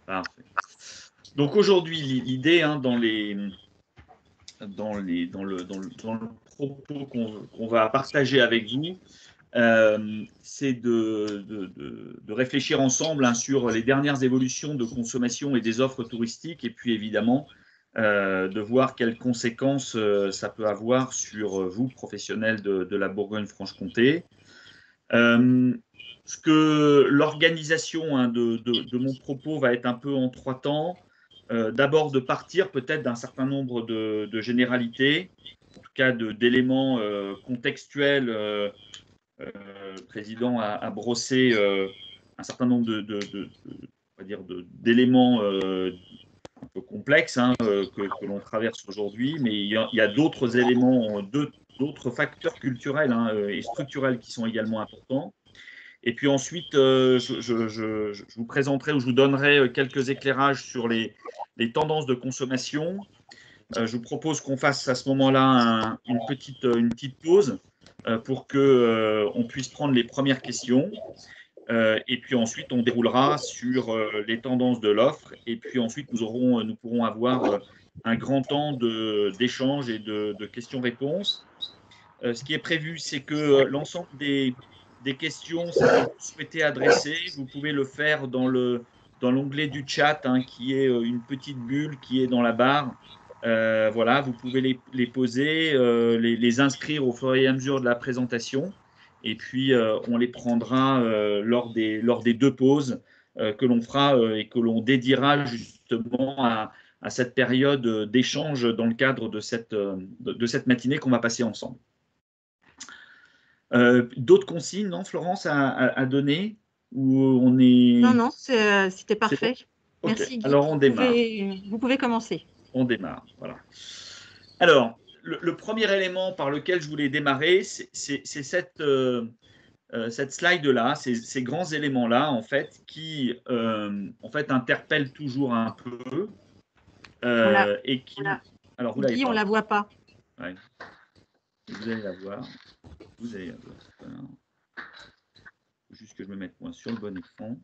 Parfait. Donc aujourd'hui, l'idée dans le propos qu'on va partager avec vous, c'est de réfléchir ensemble sur les dernières évolutions de consommation et des offres touristiques, et puis évidemment de voir quelles conséquences ça peut avoir sur vous, professionnels de la Bourgogne-Franche-Comté. Ce que l'organisation de mon propos va être un peu en trois temps. D'abord de partir peut-être d'un certain nombre de généralités, en tout cas d'éléments contextuels. Le président a brossé un certain nombre d'éléments un peu complexes que l'on traverse aujourd'hui, mais il y a d'autres éléments, d'autres facteurs culturels et structurels qui sont également importants. Et puis ensuite, je vous présenterai ou je vous donnerai quelques éclairages sur les tendances de consommation. Je vous propose qu'on fasse à ce moment-là une petite pause pour qu'on puisse prendre les premières questions. Et puis ensuite, on déroulera sur les tendances de l'offre. Et puis ensuite, nous pourrons avoir un grand temps d'échange et de questions-réponses. Ce qui est prévu, c'est que l'ensemble des questions, si vous souhaitez adresser, vous pouvez le faire dans l'onglet du chat, qui est une petite bulle qui est dans la barre. Voilà, vous pouvez les poser, les inscrire au fur et à mesure de la présentation. Et puis, on les prendra lors des deux pauses que l'on fera et que l'on dédiera justement à cette période d'échange dans le cadre de cette matinée qu'on va passer ensemble. D'autres consignes, non, Florence, à donner ou on est... Non, c'était parfait. Bon. Okay. Merci Guy. Alors on démarre. Vous pouvez commencer. On démarre, voilà. Alors, le premier élément par lequel je voulais démarrer, c'est cette slide-là, ces grands éléments-là, en fait, qui interpellent toujours un peu. Et qui... Alors, vous Guy, on ne la voit pas. Ouais. Vous allez la voir. Vous allez la voir. Voilà. Il faut juste que je me mette moi sur le bon écran.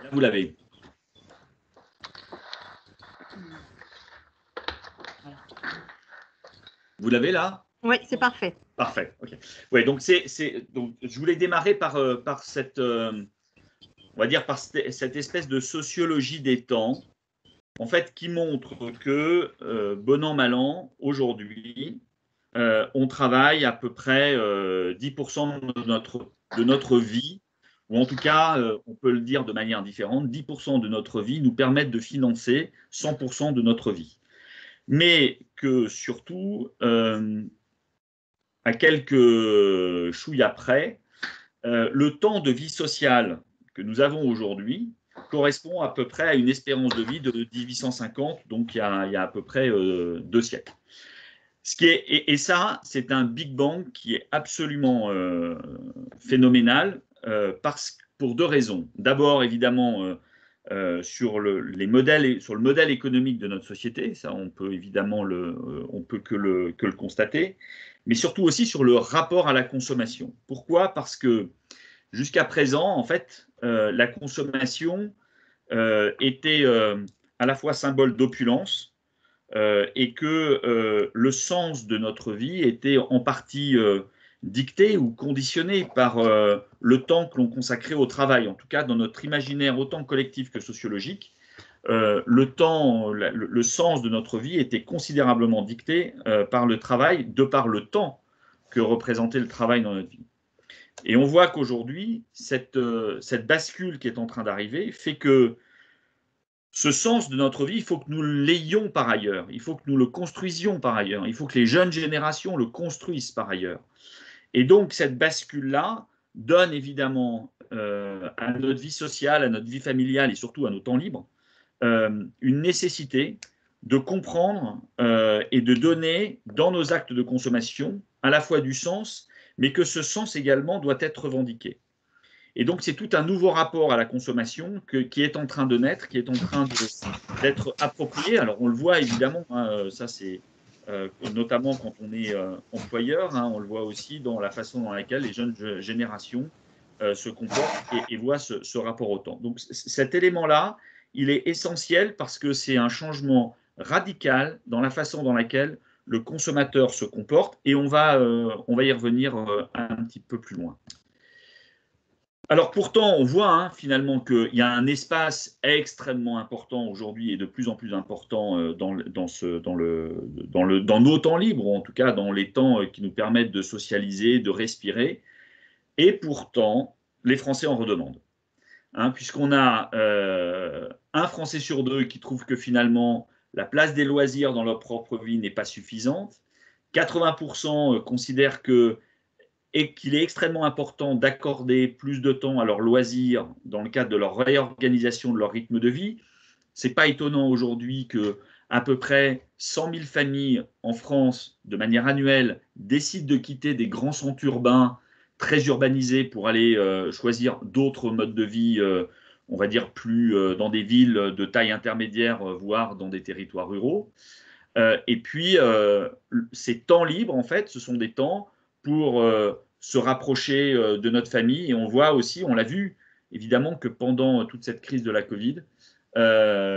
Là, vous l'avez. Vous l'avez là? Oui, c'est parfait. Parfait. Ok. Ouais, donc donc je voulais démarrer par cette, on va dire par cette espèce de sociologie des temps, en fait, qui montre que bon an mal an, aujourd'hui, on travaille à peu près 10% de notre vie, ou en tout cas, on peut le dire de manière différente, 10% de notre vie nous permettent de financer 100% de notre vie. Mais que surtout, à quelques chouilles après, le temps de vie sociale que nous avons aujourd'hui correspond à peu près à une espérance de vie de 1850, donc il y a à peu près 2 siècles. Et ça, c'est un Big Bang qui est absolument phénoménal pour deux raisons. D'abord, évidemment, sur le modèle économique de notre société, ça on peut évidemment on peut que le constater, mais surtout aussi sur le rapport à la consommation. Pourquoi? Parce que jusqu'à présent, en fait, la consommation était à la fois symbole d'opulence et que le sens de notre vie était en partie dicté ou conditionné par le temps que l'on consacrait au travail. En tout cas, dans notre imaginaire autant collectif que sociologique, le sens de notre vie était considérablement dicté par le travail, de par le temps que représentait le travail dans notre vie. Et on voit qu'aujourd'hui, cette bascule qui est en train d'arriver fait que ce sens de notre vie, il faut que nous l'ayons par ailleurs, il faut que nous le construisions par ailleurs, il faut que les jeunes générations le construisent par ailleurs. Et donc, cette bascule-là donne évidemment à notre vie sociale, à notre vie familiale et surtout à nos temps libres, une nécessité de comprendre et de donner dans nos actes de consommation à la fois du sens, mais que ce sens également doit être revendiqué. Et donc, c'est tout un nouveau rapport à la consommation qui est en train de naître, qui est en train d'être approprié. Alors, on le voit évidemment, ça c'est notamment quand on est employeur, hein, on le voit aussi dans la façon dans laquelle les jeunes générations se comportent et voient ce rapport au temps. Donc cet élément-là, il est essentiel parce que c'est un changement radical dans la façon dans laquelle le consommateur se comporte, et on va y revenir un petit peu plus loin. Alors pourtant, on voit hein, finalement qu'il y a un espace extrêmement important aujourd'hui et de plus en plus important dans nos temps libres, ou en tout cas dans les temps qui nous permettent de socialiser, de respirer. Et pourtant, les Français en redemandent. Hein, puisqu'on a un Français sur deux qui trouve que finalement, la place des loisirs dans leur propre vie n'est pas suffisante. 80% considèrent qu'il est extrêmement important d'accorder plus de temps à leurs loisirs dans le cadre de leur réorganisation de leur rythme de vie. Ce n'est pas étonnant aujourd'hui que à peu près 100 000 familles en France, de manière annuelle, décident de quitter des grands centres urbains très urbanisés pour aller choisir d'autres modes de vie, on va dire plus dans des villes de taille intermédiaire, voire dans des territoires ruraux. Et puis, ces temps libres, en fait, ce sont des temps pour se rapprocher de notre famille. Et on voit aussi, on l'a vu, évidemment, que pendant toute cette crise de la Covid, la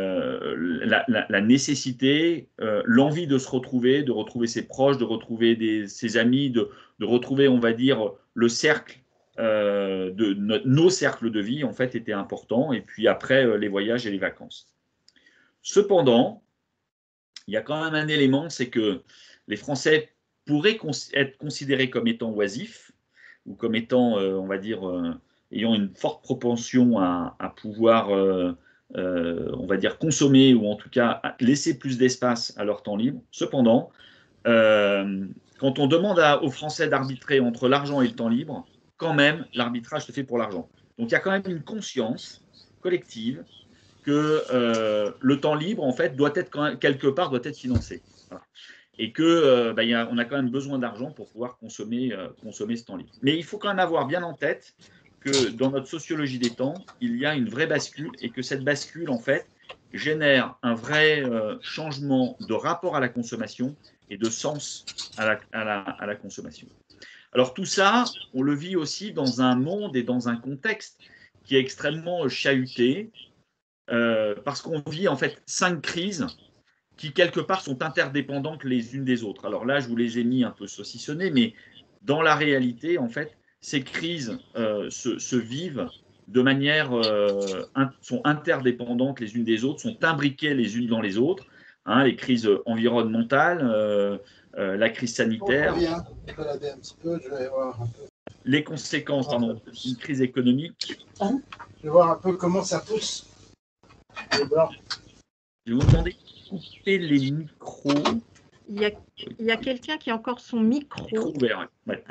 nécessité, l'envie de se retrouver, de retrouver ses proches, de retrouver ses amis, de retrouver, on va dire, le cercle, nos cercles de vie, en fait, était important. Et puis après, les voyages et les vacances. Cependant, il y a quand même un élément, c'est que les Français pourraient être considérés comme étant oisifs, ou comme étant, on va dire, ayant une forte propension à pouvoir, on va dire, consommer, ou en tout cas laisser plus d'espace à leur temps libre. Cependant, quand on demande aux Français d'arbitrer entre l'argent et le temps libre, quand même, l'arbitrage se fait pour l'argent. Donc il y a quand même une conscience collective que le temps libre, en fait, doit être quelque part doit être financé. Voilà. Et que on a quand même besoin d'argent pour pouvoir consommer ce temps libre. Mais il faut quand même avoir bien en tête que dans notre sociologie des temps, il y a une vraie bascule, et que cette bascule, en fait, génère un vrai changement de rapport à la consommation et de sens à la consommation. Alors tout ça, on le vit aussi dans un monde et dans un contexte qui est extrêmement chahuté, parce qu'on vit en fait 5 crises qui quelque part sont interdépendantes les unes des autres. Alors là, je vous les ai mis un peu saucissonnés, mais dans la réalité, en fait, ces crises se vivent de manière, sont interdépendantes les unes des autres, sont imbriquées les unes dans les autres. Hein, les crises environnementales, la crise sanitaire, les conséquences d'une crise économique. Je vais voir un peu comment ça pousse. Je vais vous demander de couper les micros. Il y a quelqu'un qui a encore son micro ouvert. Ouais.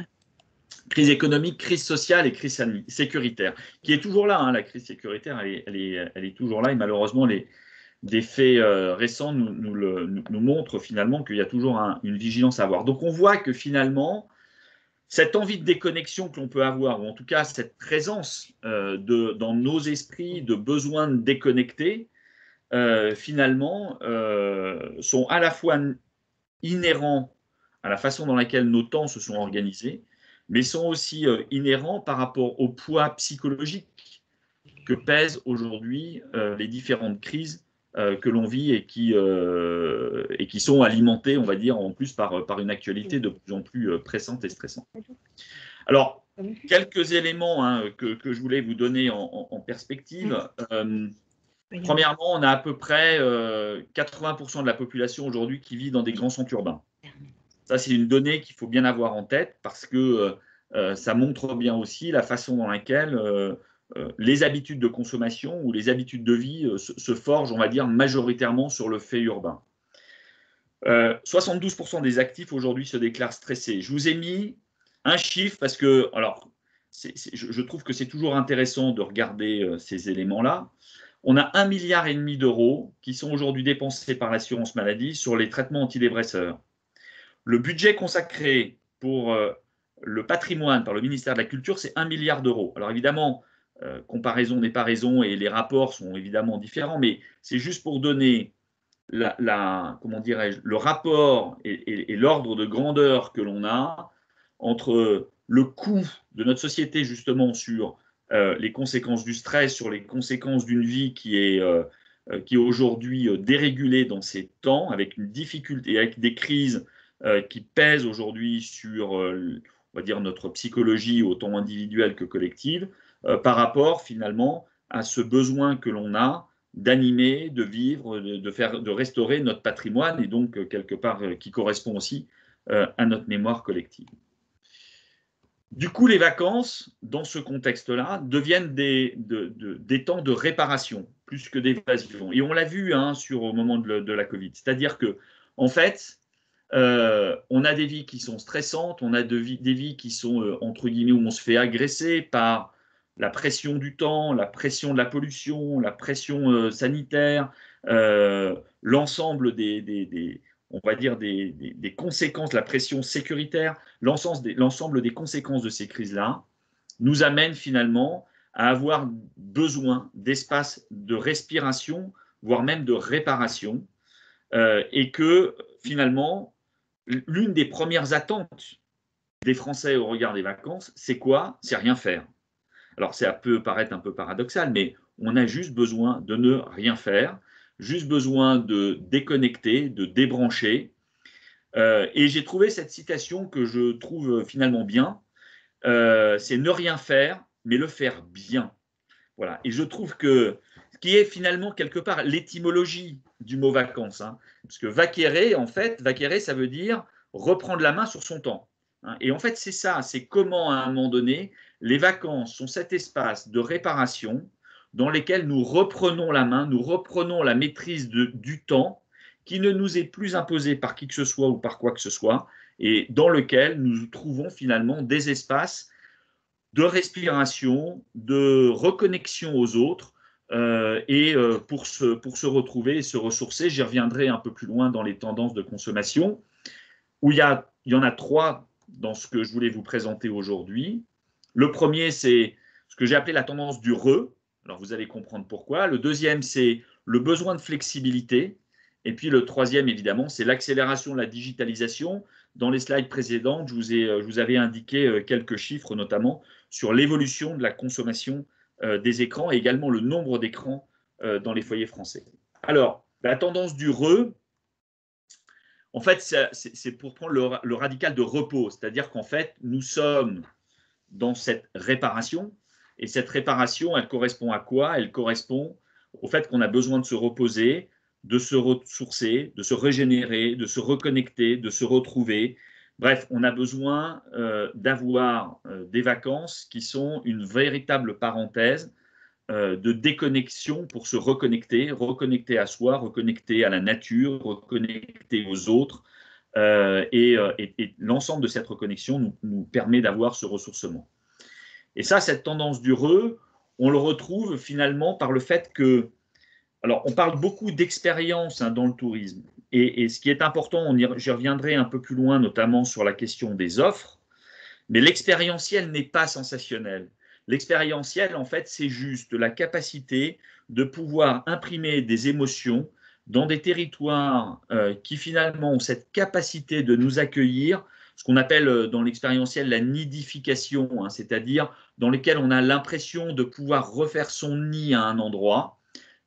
Crise économique, crise sociale et crise sécuritaire, qui est toujours là. Hein, la crise sécuritaire, elle est toujours là, et malheureusement, des faits récents nous montrent finalement qu'il y a toujours une vigilance à avoir. Donc on voit que finalement, cette envie de déconnexion que l'on peut avoir, ou en tout cas cette présence dans nos esprits de besoin de déconnecter, finalement, sont à la fois inhérents à la façon dans laquelle nos temps se sont organisés, mais sont aussi inhérents par rapport au poids psychologique que pèsent aujourd'hui les différentes crises que l'on vit et qui sont alimentées, on va dire, en plus par une actualité de plus en plus pressante et stressante. Alors, quelques éléments que je voulais vous donner en perspective. Premièrement, on a à peu près 80% de la population aujourd'hui qui vit dans des grands centres urbains. Ça, c'est une donnée qu'il faut bien avoir en tête, parce que ça montre bien aussi la façon dans laquelle les habitudes de consommation ou les habitudes de vie se forgent, on va dire, majoritairement sur le fait urbain. 72% des actifs aujourd'hui se déclarent stressés. Je vous ai mis un chiffre parce que, alors, je trouve que c'est toujours intéressant de regarder ces éléments-là. On a 1,5 milliard d'euros qui sont aujourd'hui dépensés par l'assurance maladie sur les traitements antidépresseurs. Le budget consacré pour le patrimoine par le ministère de la Culture, c'est 1 milliard d'euros. Alors évidemment, comparaison n'est pas raison et les rapports sont évidemment différents, mais c'est juste pour donner comment dirais-je, le rapport et l'ordre de grandeur que l'on a entre le coût de notre société justement sur les conséquences du stress, sur les conséquences d'une vie qui est aujourd'hui dérégulée dans ces temps, avec une difficulté, avec des crises qui pèsent aujourd'hui sur, on va dire, notre psychologie autant individuelle que collective, par rapport finalement à ce besoin que l'on a d'animer, de vivre, de restaurer notre patrimoine et donc quelque part qui correspond aussi à notre mémoire collective. Du coup, les vacances, dans ce contexte-là, deviennent des temps de réparation plus que d'évasion. Et on l'a vu au moment de la Covid. C'est-à-dire que, en fait, on a des vies qui sont stressantes, on a des vies qui sont, entre guillemets, où on se fait agresser par la pression du temps, la pression de la pollution, la pression sanitaire, l'ensemble on va dire des conséquences, la pression sécuritaire, l'ensemble des conséquences de ces crises-là nous amène finalement à avoir besoin d'espaces de respiration, voire même de réparation, et que finalement, l'une des premières attentes des Français au regard des vacances, c'est quoi? C'est rien faire. Alors, ça peut paraître un peu paradoxal, mais on a juste besoin de ne rien faire, juste besoin de déconnecter, de débrancher. Et j'ai trouvé cette citation que je trouve finalement bien. C'est ne rien faire, mais le faire bien. Voilà. Et je trouve que ce qui est finalement quelque part l'étymologie du mot vacances, parce que vaquérer, en fait, vaquérer, ça veut dire reprendre la main sur son temps. Et en fait, c'est ça, c'est comment à un moment donné, les vacances sont cet espace de réparation dans lequel nous reprenons la main, nous reprenons la maîtrise du temps qui ne nous est plus imposé par qui que ce soit ou par quoi que ce soit, et dans lequel nous trouvons finalement des espaces de respiration, de reconnexion aux autres, pour se retrouver et se ressourcer. J'y reviendrai un peu plus loin dans les tendances de consommation, où il y en a 3 dans ce que je voulais vous présenter aujourd'hui. Le premier, c'est ce que j'ai appelé la tendance du re. Alors, vous allez comprendre pourquoi. Le deuxième, c'est le besoin de flexibilité. Et puis, le troisième, évidemment, c'est l'accélération de la digitalisation. Dans les slides précédentes, je vous avais indiqué quelques chiffres, notamment sur l'évolution de la consommation des écrans et également le nombre d'écrans dans les foyers français. Alors, la tendance du re, en fait, c'est pour prendre le radical de repos, c'est-à-dire qu'en fait, nous sommes dans cette réparation, et cette réparation, elle correspond à quoi? Elle correspond au fait qu'on a besoin de se reposer, de se ressourcer, de se régénérer, de se reconnecter, de se retrouver. Bref, on a besoin d'avoir des vacances qui sont une véritable parenthèse de déconnexion pour se reconnecter, reconnecter à soi, reconnecter à la nature, reconnecter aux autres. Et l'ensemble de cette reconnexion nous permet d'avoir ce ressourcement. Et ça, cette tendance du re, on le retrouve finalement par le fait que, alors on parle beaucoup d'expérience dans le tourisme, et ce qui est important, j'y reviendrai un peu plus loin, notamment sur la question des offres, mais l'expérientiel n'est pas sensationnel. L'expérientiel, en fait, c'est juste la capacité de pouvoir imprimer des émotions dans des territoires qui finalement ont cette capacité de nous accueillir, ce qu'on appelle dans l'expérientiel la nidification, c'est-à-dire dans lesquels on a l'impression de pouvoir refaire son nid à un endroit,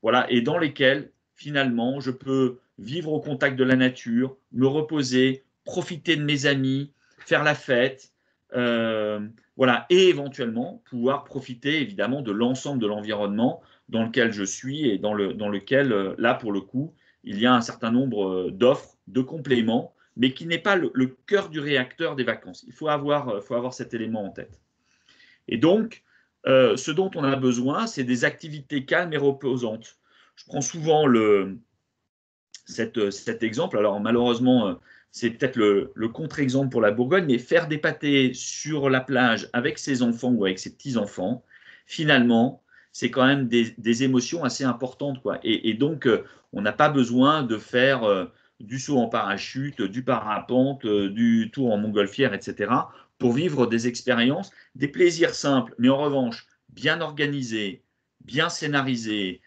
voilà, et dans lesquels finalement je peux vivre au contact de la nature, me reposer, profiter de mes amis, faire la fête, voilà, et éventuellement pouvoir profiter évidemment de l'ensemble de l'environnement dans lequel je suis et dans lequel, là pour le coup, il y a un certain nombre d'offres, de compléments, mais qui n'est pas le cœur du réacteur des vacances. Il faut avoir cet élément en tête. Et donc, ce dont on a besoin, c'est des activités calmes et reposantes. Je prends souvent cet exemple. Alors malheureusement, c'est peut-être le contre-exemple pour la Bourgogne, mais faire des pâtés sur la plage avec ses enfants ou avec ses petits-enfants, finalement, c'est quand même des émotions assez importantes, quoi. Et donc, on n'a pas besoin de faire du saut en parachute, du parapente, du tour en montgolfière, etc., pour vivre des expériences, des plaisirs simples, mais en revanche, bien organisés, bien scénarisés,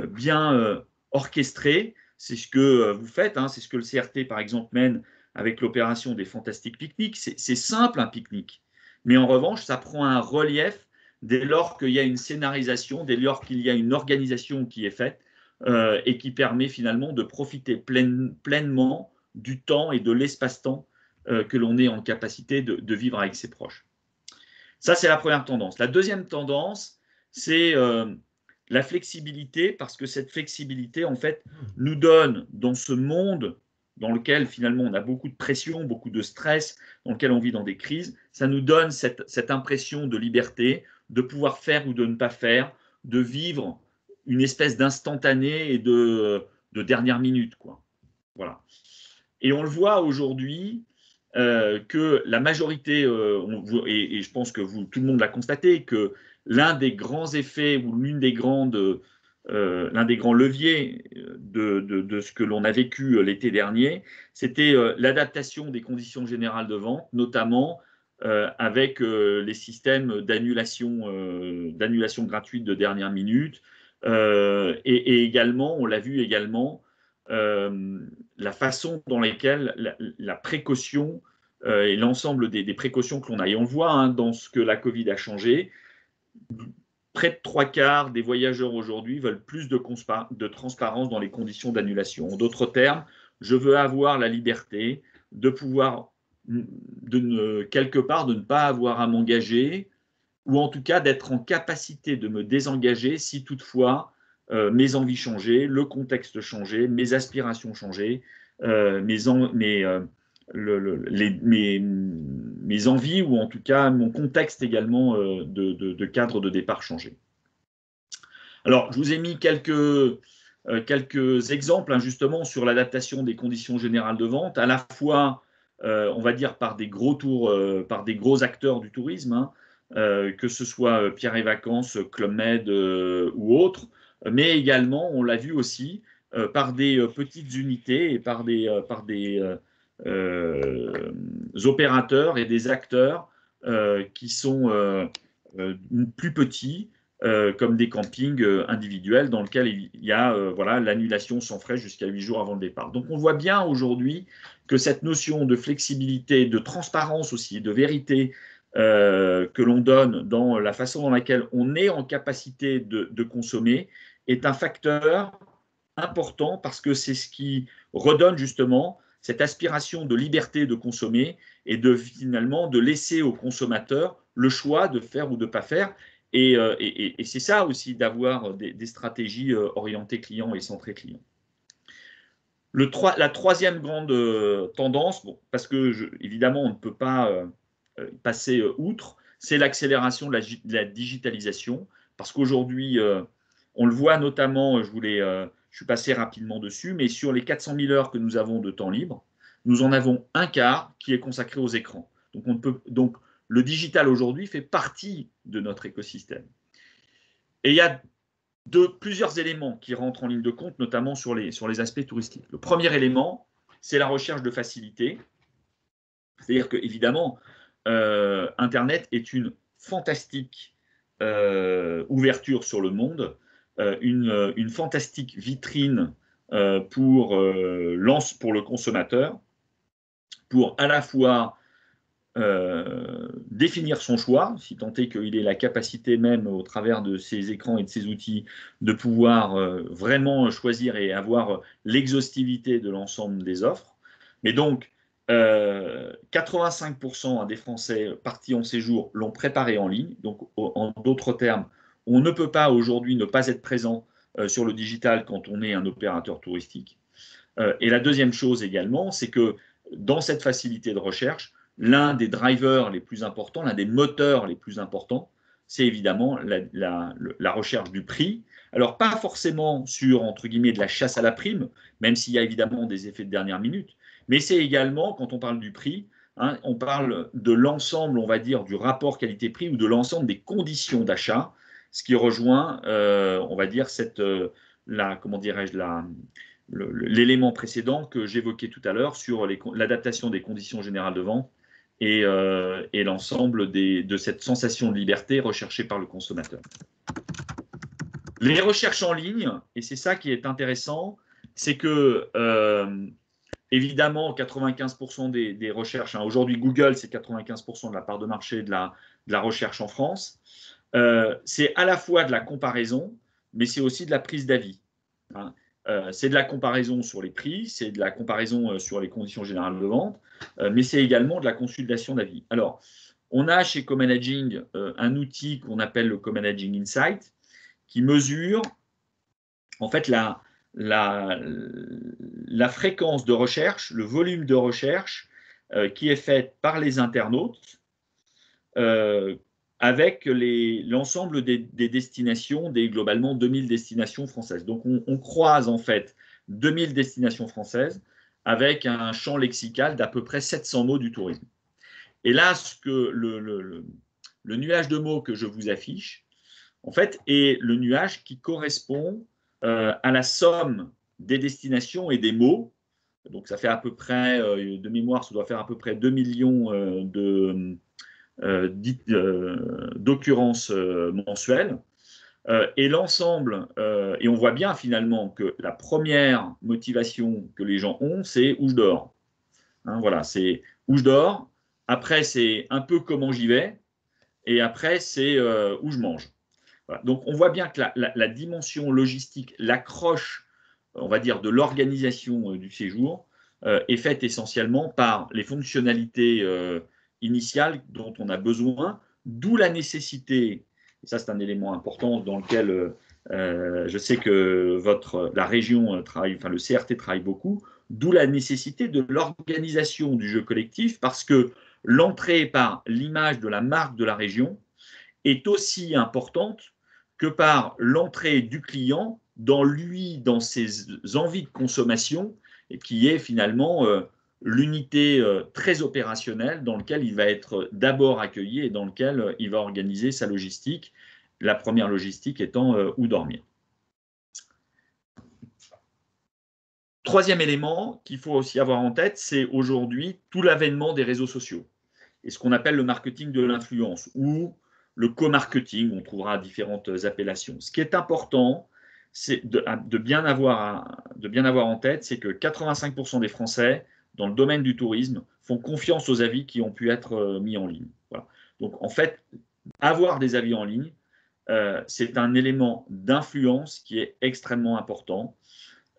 bien orchestrés. c'est ce que vous faites, hein, c'est ce que le CRT, par exemple, mène avec l'opération des Fantastiques Pique-Nique. C'est simple, un pique-nique. Mais en revanche, ça prend un relief dès lors qu'il y a une scénarisation, dès lors qu'il y a une organisation qui est faite et qui permet finalement de profiter pleinement du temps et de l'espace-temps que l'on est en capacité de vivre avec ses proches. Ça, c'est la première tendance. La deuxième tendance, c'est la flexibilité, parce que cette flexibilité, en fait, nous donne, dans ce monde dans lequel, finalement, on a beaucoup de pression, beaucoup de stress, dans lequel on vit dans des crises, ça nous donne cette impression de liberté, de pouvoir faire ou de ne pas faire, de vivre une espèce d'instantané et de dernière minute, quoi. Voilà. Et on le voit aujourd'hui, que la majorité, et je pense que tout le monde l'a constaté, que l'un des grands effets ou l'un des grands leviers de ce que l'on a vécu l'été dernier, c'était l'adaptation des conditions générales de vente, notamment avec les systèmes d'annulation gratuite de dernière minute, et également, on l'a vu également, la façon dans laquelle la précaution et l'ensemble des précautions que l'on a. Et on le voit, hein, dans ce que la Covid a changé. Près de 3/4 des voyageurs aujourd'hui veulent plus de transparence dans les conditions d'annulation. En d'autres termes, je veux avoir la liberté de pouvoir, quelque part, de ne pas avoir à m'engager, ou en tout cas d'être en capacité de me désengager si toutefois mes envies changeaient, le contexte changeait, mes aspirations changeaient, mes envies, ou en tout cas mon contexte également de cadre de départ changeait. Alors, je vous ai mis quelques exemples, hein, justement, sur l'adaptation des conditions générales de vente, à la fois, on va dire, par des gros acteurs du tourisme, hein, que ce soit Pierre et Vacances, Club Med ou autres, mais également, on l'a vu aussi, par des petites unités et par des opérateurs et des acteurs qui sont plus petits, comme des campings individuels dans lesquels il y a voilà, l'annulation sans frais jusqu'à 8 jours avant le départ. Donc on voit bien aujourd'hui que cette notion de flexibilité, de transparence aussi, de vérité que l'on donne dans la façon dans laquelle on est en capacité de consommer est un facteur important, parce que c'est ce qui redonne justement cette aspiration de liberté de consommer et finalement de laisser au consommateur le choix de faire ou de ne pas faire. Et c'est ça aussi, d'avoir des stratégies orientées client et centrées client. La troisième grande tendance, bon, parce que évidemment on ne peut pas passer outre, c'est l'accélération de la digitalisation, parce qu'aujourd'hui, on le voit notamment, je suis passé rapidement dessus, mais sur les 400 000 heures que nous avons de temps libre, nous en avons un quart qui est consacré aux écrans. Donc le digital aujourd'hui fait partie de notre écosystème. Et il y a plusieurs éléments qui rentrent en ligne de compte, notamment sur les aspects touristiques. Le premier élément, c'est la recherche de facilité. C'est-à-dire que, évidemment, Internet est une fantastique ouverture sur le monde, une fantastique vitrine pour le consommateur, pour à la fois définir son choix, si tant est qu'il ait la capacité même, au travers de ses écrans et de ses outils, de pouvoir vraiment choisir et avoir l'exhaustivité de l'ensemble des offres. Mais donc, 85% des Français partis en séjour l'ont préparé en ligne. Donc, en d'autres termes, on ne peut pas aujourd'hui ne pas être présent sur le digital quand on est un opérateur touristique. Et la deuxième chose également, c'est que dans cette facilité de recherche, l'un des drivers les plus importants, l'un des moteurs les plus importants, c'est évidemment la recherche du prix. Alors, pas forcément sur, entre guillemets, de la chasse à la prime, même s'il y a évidemment des effets de dernière minute, mais c'est également, quand on parle du prix, hein, on parle de l'ensemble, on va dire, du rapport qualité-prix, ou de l'ensemble des conditions d'achat, ce qui rejoint, on va dire, comment dirais-je, l'élément précédent que j'évoquais tout à l'heure sur l'adaptation des conditions générales de vente et l'ensemble de cette sensation de liberté recherchée par le consommateur. Les recherches en ligne, et c'est ça qui est intéressant, c'est que, évidemment, 95% des recherches, hein, aujourd'hui Google, c'est 95% de la part de marché de la recherche en France, c'est à la fois de la comparaison, mais c'est aussi de la prise d'avis. Hein. C'est de la comparaison sur les prix, c'est de la comparaison sur les conditions générales de vente, mais c'est également de la consultation d'avis. Alors, on a chez Comanaging un outil qu'on appelle le Comanaging Insight, qui mesure en fait la fréquence de recherche, le volume de recherche qui est fait par les internautes avec l'ensemble des destinations, des globalement 2000 destinations françaises. Donc on croise en fait 2000 destinations françaises avec un champ lexical d'à peu près 700 mots du tourisme. Et là, ce que le nuage de mots que je vous affiche, en fait, est le nuage qui correspond à la somme des destinations et des mots. Donc ça fait à peu près, de mémoire, ça doit faire à peu près 2 millions d'occurrences mensuelles. Et l'ensemble, et on voit bien finalement que la première motivation que les gens ont, c'est où je dors. Hein, voilà, c'est où je dors. Après, c'est un peu comment j'y vais. Et après, c'est où je mange. Voilà. Donc, on voit bien que la dimension logistique, l'accroche, on va dire, de l'organisation du séjour est faite essentiellement par les fonctionnalités initiales dont on a besoin, d'où la nécessité, et ça c'est un élément important dans lequel je sais que la région travaille, enfin le CRT travaille beaucoup, d'où la nécessité de l'organisation du jeu collectif, parce que l'entrée par l'image de la marque de la région est aussi importante que par l'entrée du client dans ses envies de consommation, et qui est finalement l'unité très opérationnelle dans laquelle il va être d'abord accueilli et dans laquelle il va organiser sa logistique, la première logistique étant où dormir. Troisième élément qu'il faut aussi avoir en tête, c'est aujourd'hui tout l'avènement des réseaux sociaux et ce qu'on appelle le marketing de l'influence ou le co-marketing, on trouvera différentes appellations. Ce qui est important, c'est de bien avoir en tête, c'est que 85% des Français, dans le domaine du tourisme, font confiance aux avis qui ont pu être mis en ligne. Voilà. Donc, en fait, avoir des avis en ligne, c'est un élément d'influence qui est extrêmement important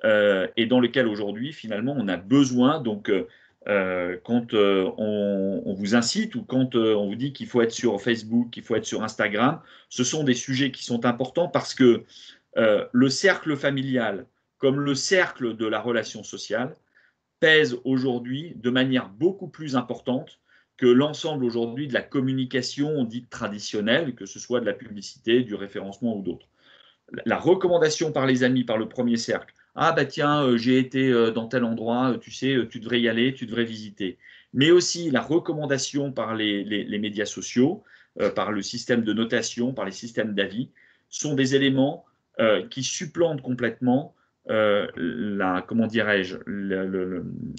et dans lequel, aujourd'hui, finalement, on a besoin. Donc, quand on vous incite ou quand on vous dit qu'il faut être sur Facebook, qu'il faut être sur Instagram, ce sont des sujets qui sont importants parce que le cercle familial, comme le cercle de la relation sociale, pèse aujourd'hui de manière beaucoup plus importante que l'ensemble aujourd'hui de la communication dite traditionnelle, que ce soit de la publicité, du référencement ou d'autres. La recommandation par les amis, par le premier cercle, ah bah tiens, j'ai été dans tel endroit, tu sais, tu devrais y aller, tu devrais visiter. Mais aussi la recommandation par les médias sociaux, par le système de notation, par les systèmes d'avis, sont des éléments qui supplantent complètement comment dirais-je,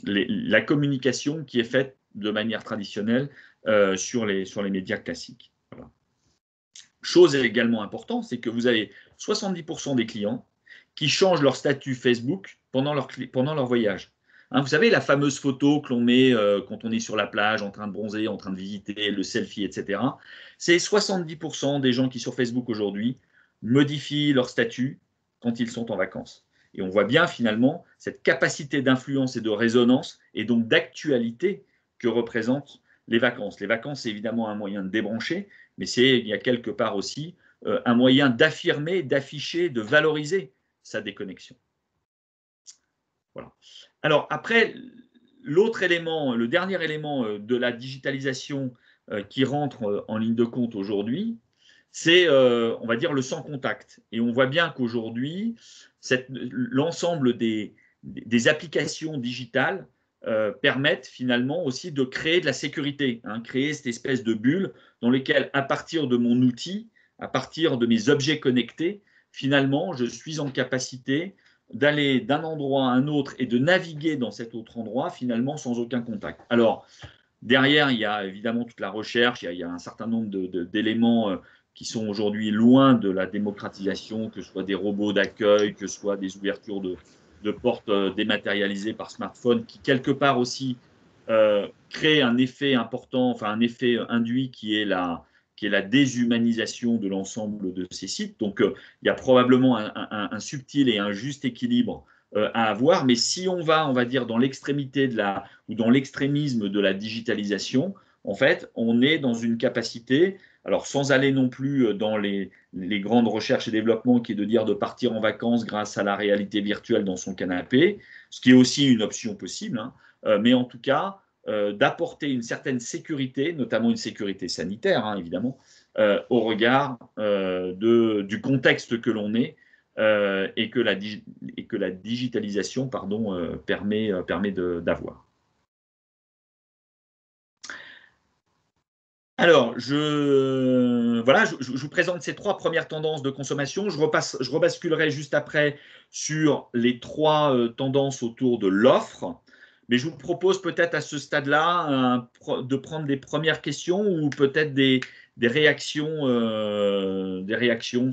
la communication qui est faite de manière traditionnelle sur les médias classiques. Voilà. Chose également importante, c'est que vous avez 70% des clients qui changent leur statut Facebook pendant leur voyage. Hein, vous savez, la fameuse photo que l'on met quand on est sur la plage, en train de bronzer, en train de visiter, le selfie, etc. C'est 70% des gens qui, sur Facebook aujourd'hui, modifient leur statut quand ils sont en vacances. Et on voit bien, finalement, cette capacité d'influence et de résonance, et donc d'actualité que représentent les vacances. Les vacances, c'est évidemment un moyen de débrancher, mais il y a quelque part aussi un moyen d'affirmer, d'afficher, de valoriser sa déconnexion. Voilà. Alors après, l'autre élément, le dernier élément de la digitalisation qui rentre en ligne de compte aujourd'hui, c'est, on va dire, le sans contact. Et on voit bien qu'aujourd'hui, l'ensemble des applications digitales permettent finalement aussi de créer de la sécurité, hein, créer cette espèce de bulle dans laquelle, à partir de mon outil, à partir de mes objets connectés, finalement, je suis en capacité d'aller d'un endroit à un autre et de naviguer dans cet autre endroit, finalement, sans aucun contact. Alors, derrière, il y a évidemment toute la recherche, il y a un certain nombre d'éléments qui sont aujourd'hui loin de la démocratisation, que ce soit des robots d'accueil, que ce soit des ouvertures de de porte dématérialisée par smartphone, qui quelque part aussi crée un effet important, enfin un effet induit qui est la déshumanisation de l'ensemble de ces sites. Donc, il y a probablement un subtil et un juste équilibre à avoir. Mais si on va dire, dans l'extrémité ou dans l'extrémisme de la digitalisation, en fait, on est dans une capacité, alors sans aller non plus dans les grandes recherches et développements, qui est de dire de partir en vacances grâce à la réalité virtuelle dans son canapé, ce qui est aussi une option possible, hein, mais en tout cas, d'apporter une certaine sécurité, notamment une sécurité sanitaire, hein, évidemment, au regard du contexte que l'on est et que la digitalisation permet d'avoir. Alors, je vous présente ces 3 premières tendances de consommation. Je rebasculerai juste après sur les 3 tendances autour de l'offre. Mais je vous propose peut-être à ce stade-là de prendre des premières questions ou peut-être des réactions,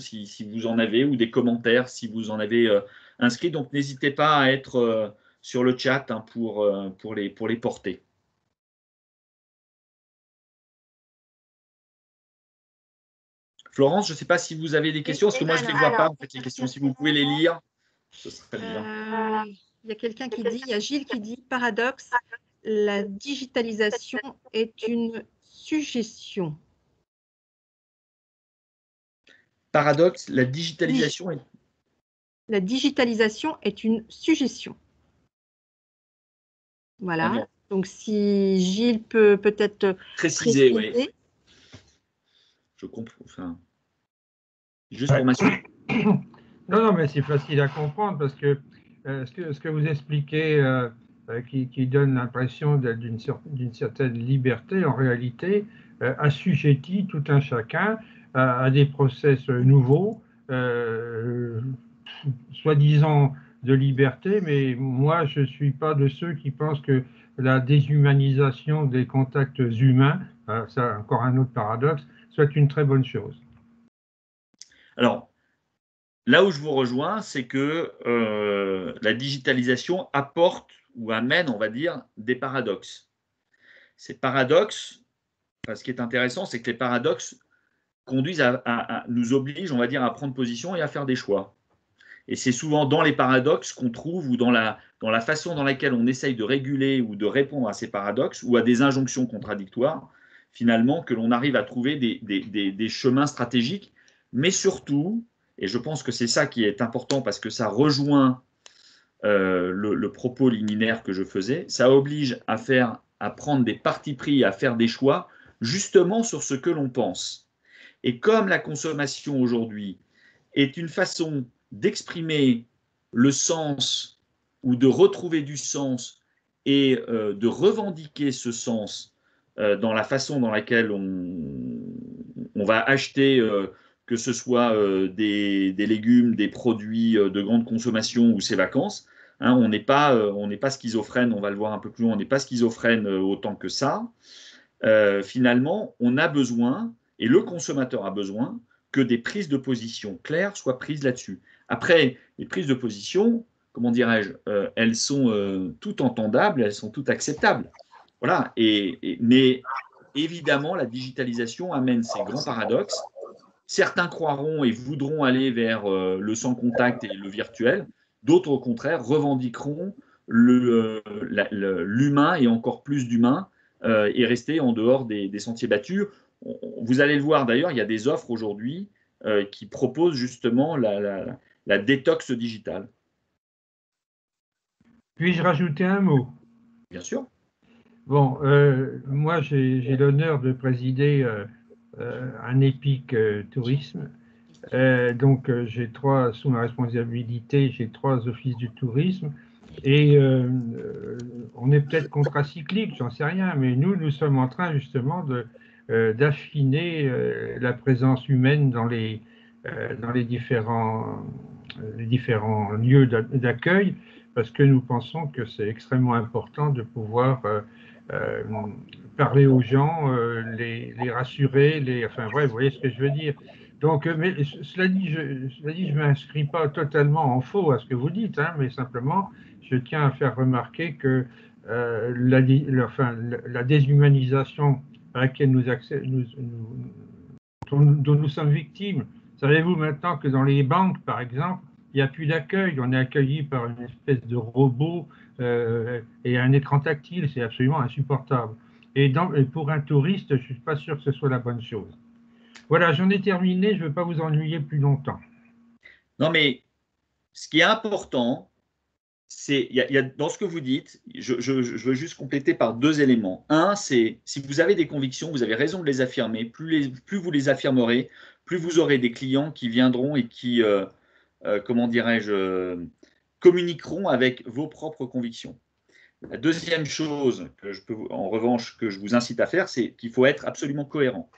si vous en avez, ou des commentaires si vous en avez inscrits. Donc, n'hésitez pas à être sur le chat, hein, pour les porter. Florence, je ne sais pas si vous avez des questions, parce que moi, je ne les vois pas, en fait, les questions. Si vous pouvez les lire, ce serait bien. Il y a quelqu'un qui dit, il y a Gilles qui dit, paradoxe, la digitalisation est une suggestion. Paradoxe, la digitalisation est... La digitalisation est une suggestion. Voilà. Donc, si Gilles peut peut-être préciser. Oui. Je comprends. Enfin, juste pour m'assurer. Non, mais c'est facile à comprendre parce que ce que vous expliquez qui donne l'impression d'une certaine liberté, en réalité, assujettit tout un chacun à des process nouveaux, soi-disant de liberté, mais moi, je ne suis pas de ceux qui pensent que la déshumanisation des contacts humains, c'est encore un autre paradoxe, soit une très bonne chose. Alors, là où je vous rejoins, c'est que la digitalisation apporte ou amène, on va dire, des paradoxes. Ces paradoxes, enfin, ce qui est intéressant, c'est que les paradoxes conduisent nous obligent, on va dire, à prendre position et à faire des choix. Et c'est souvent dans les paradoxes qu'on trouve, ou dans la façon dans laquelle on essaye de réguler ou de répondre à ces paradoxes ou à des injonctions contradictoires, finalement, que l'on arrive à trouver des chemins stratégiques. Mais surtout, et je pense que c'est ça qui est important parce que ça rejoint le propos liminaire que je faisais, ça oblige à prendre des partis pris, à faire des choix, justement sur ce que l'on pense. Et comme la consommation aujourd'hui est une façon d'exprimer le sens ou de retrouver du sens et de revendiquer ce sens dans la façon dans laquelle on va acheter, que ce soit des légumes, des produits de grande consommation ou ses vacances. Hein, on n'est pas schizophrène, on va le voir un peu plus loin, on n'est pas schizophrène autant que ça. Finalement, on a besoin, et le consommateur a besoin, que des prises de position claires soient prises là-dessus. Après, les prises de position, comment dirais-je, elles sont toutes entendables, elles sont toutes acceptables. Voilà. Mais évidemment, la digitalisation amène ces grands paradoxes. Certains croiront et voudront aller vers le sans contact et le virtuel. D'autres, au contraire, revendiqueront l'humain et encore plus d'humain et rester en dehors des sentiers battus. Vous allez le voir d'ailleurs, il y a des offres aujourd'hui qui proposent justement la détox digitale. Puis-je rajouter un mot? Bien sûr. Bon, moi j'ai l'honneur de présider un EPIC tourisme. Donc j'ai sous ma responsabilité, j'ai 3 offices du tourisme. Et on est peut-être contracyclique, j'en sais rien, mais nous sommes en train justement d'affiner la présence humaine dans les différents lieux d'accueil, parce que nous pensons que c'est extrêmement important de pouvoir parler aux gens, les rassurer, enfin bref, vous voyez ce que je veux dire. Donc, mais cela dit, je ne m'inscris pas totalement en faux à ce que vous dites, hein, mais simplement, je tiens à faire remarquer que la déshumanisation à laquelle dont nous sommes victimes, savez-vous maintenant que dans les banques, par exemple, il n'y a plus d'accueil, on est accueilli par une espèce de robot et un écran tactile, c'est absolument insupportable. Et pour un touriste, je ne suis pas sûr que ce soit la bonne chose. Voilà, j'en ai terminé, je ne veux pas vous ennuyer plus longtemps. Non, mais ce qui est important, c'est, dans ce que vous dites, je veux juste compléter par deux éléments. Un, c'est si vous avez des convictions, vous avez raison de les affirmer. Plus vous les affirmerez, plus vous aurez des clients qui viendront et qui, comment dirais-je, communiqueront avec vos propres convictions. La deuxième chose que en revanche, que je vous incite à faire, c'est qu'il faut être absolument cohérent.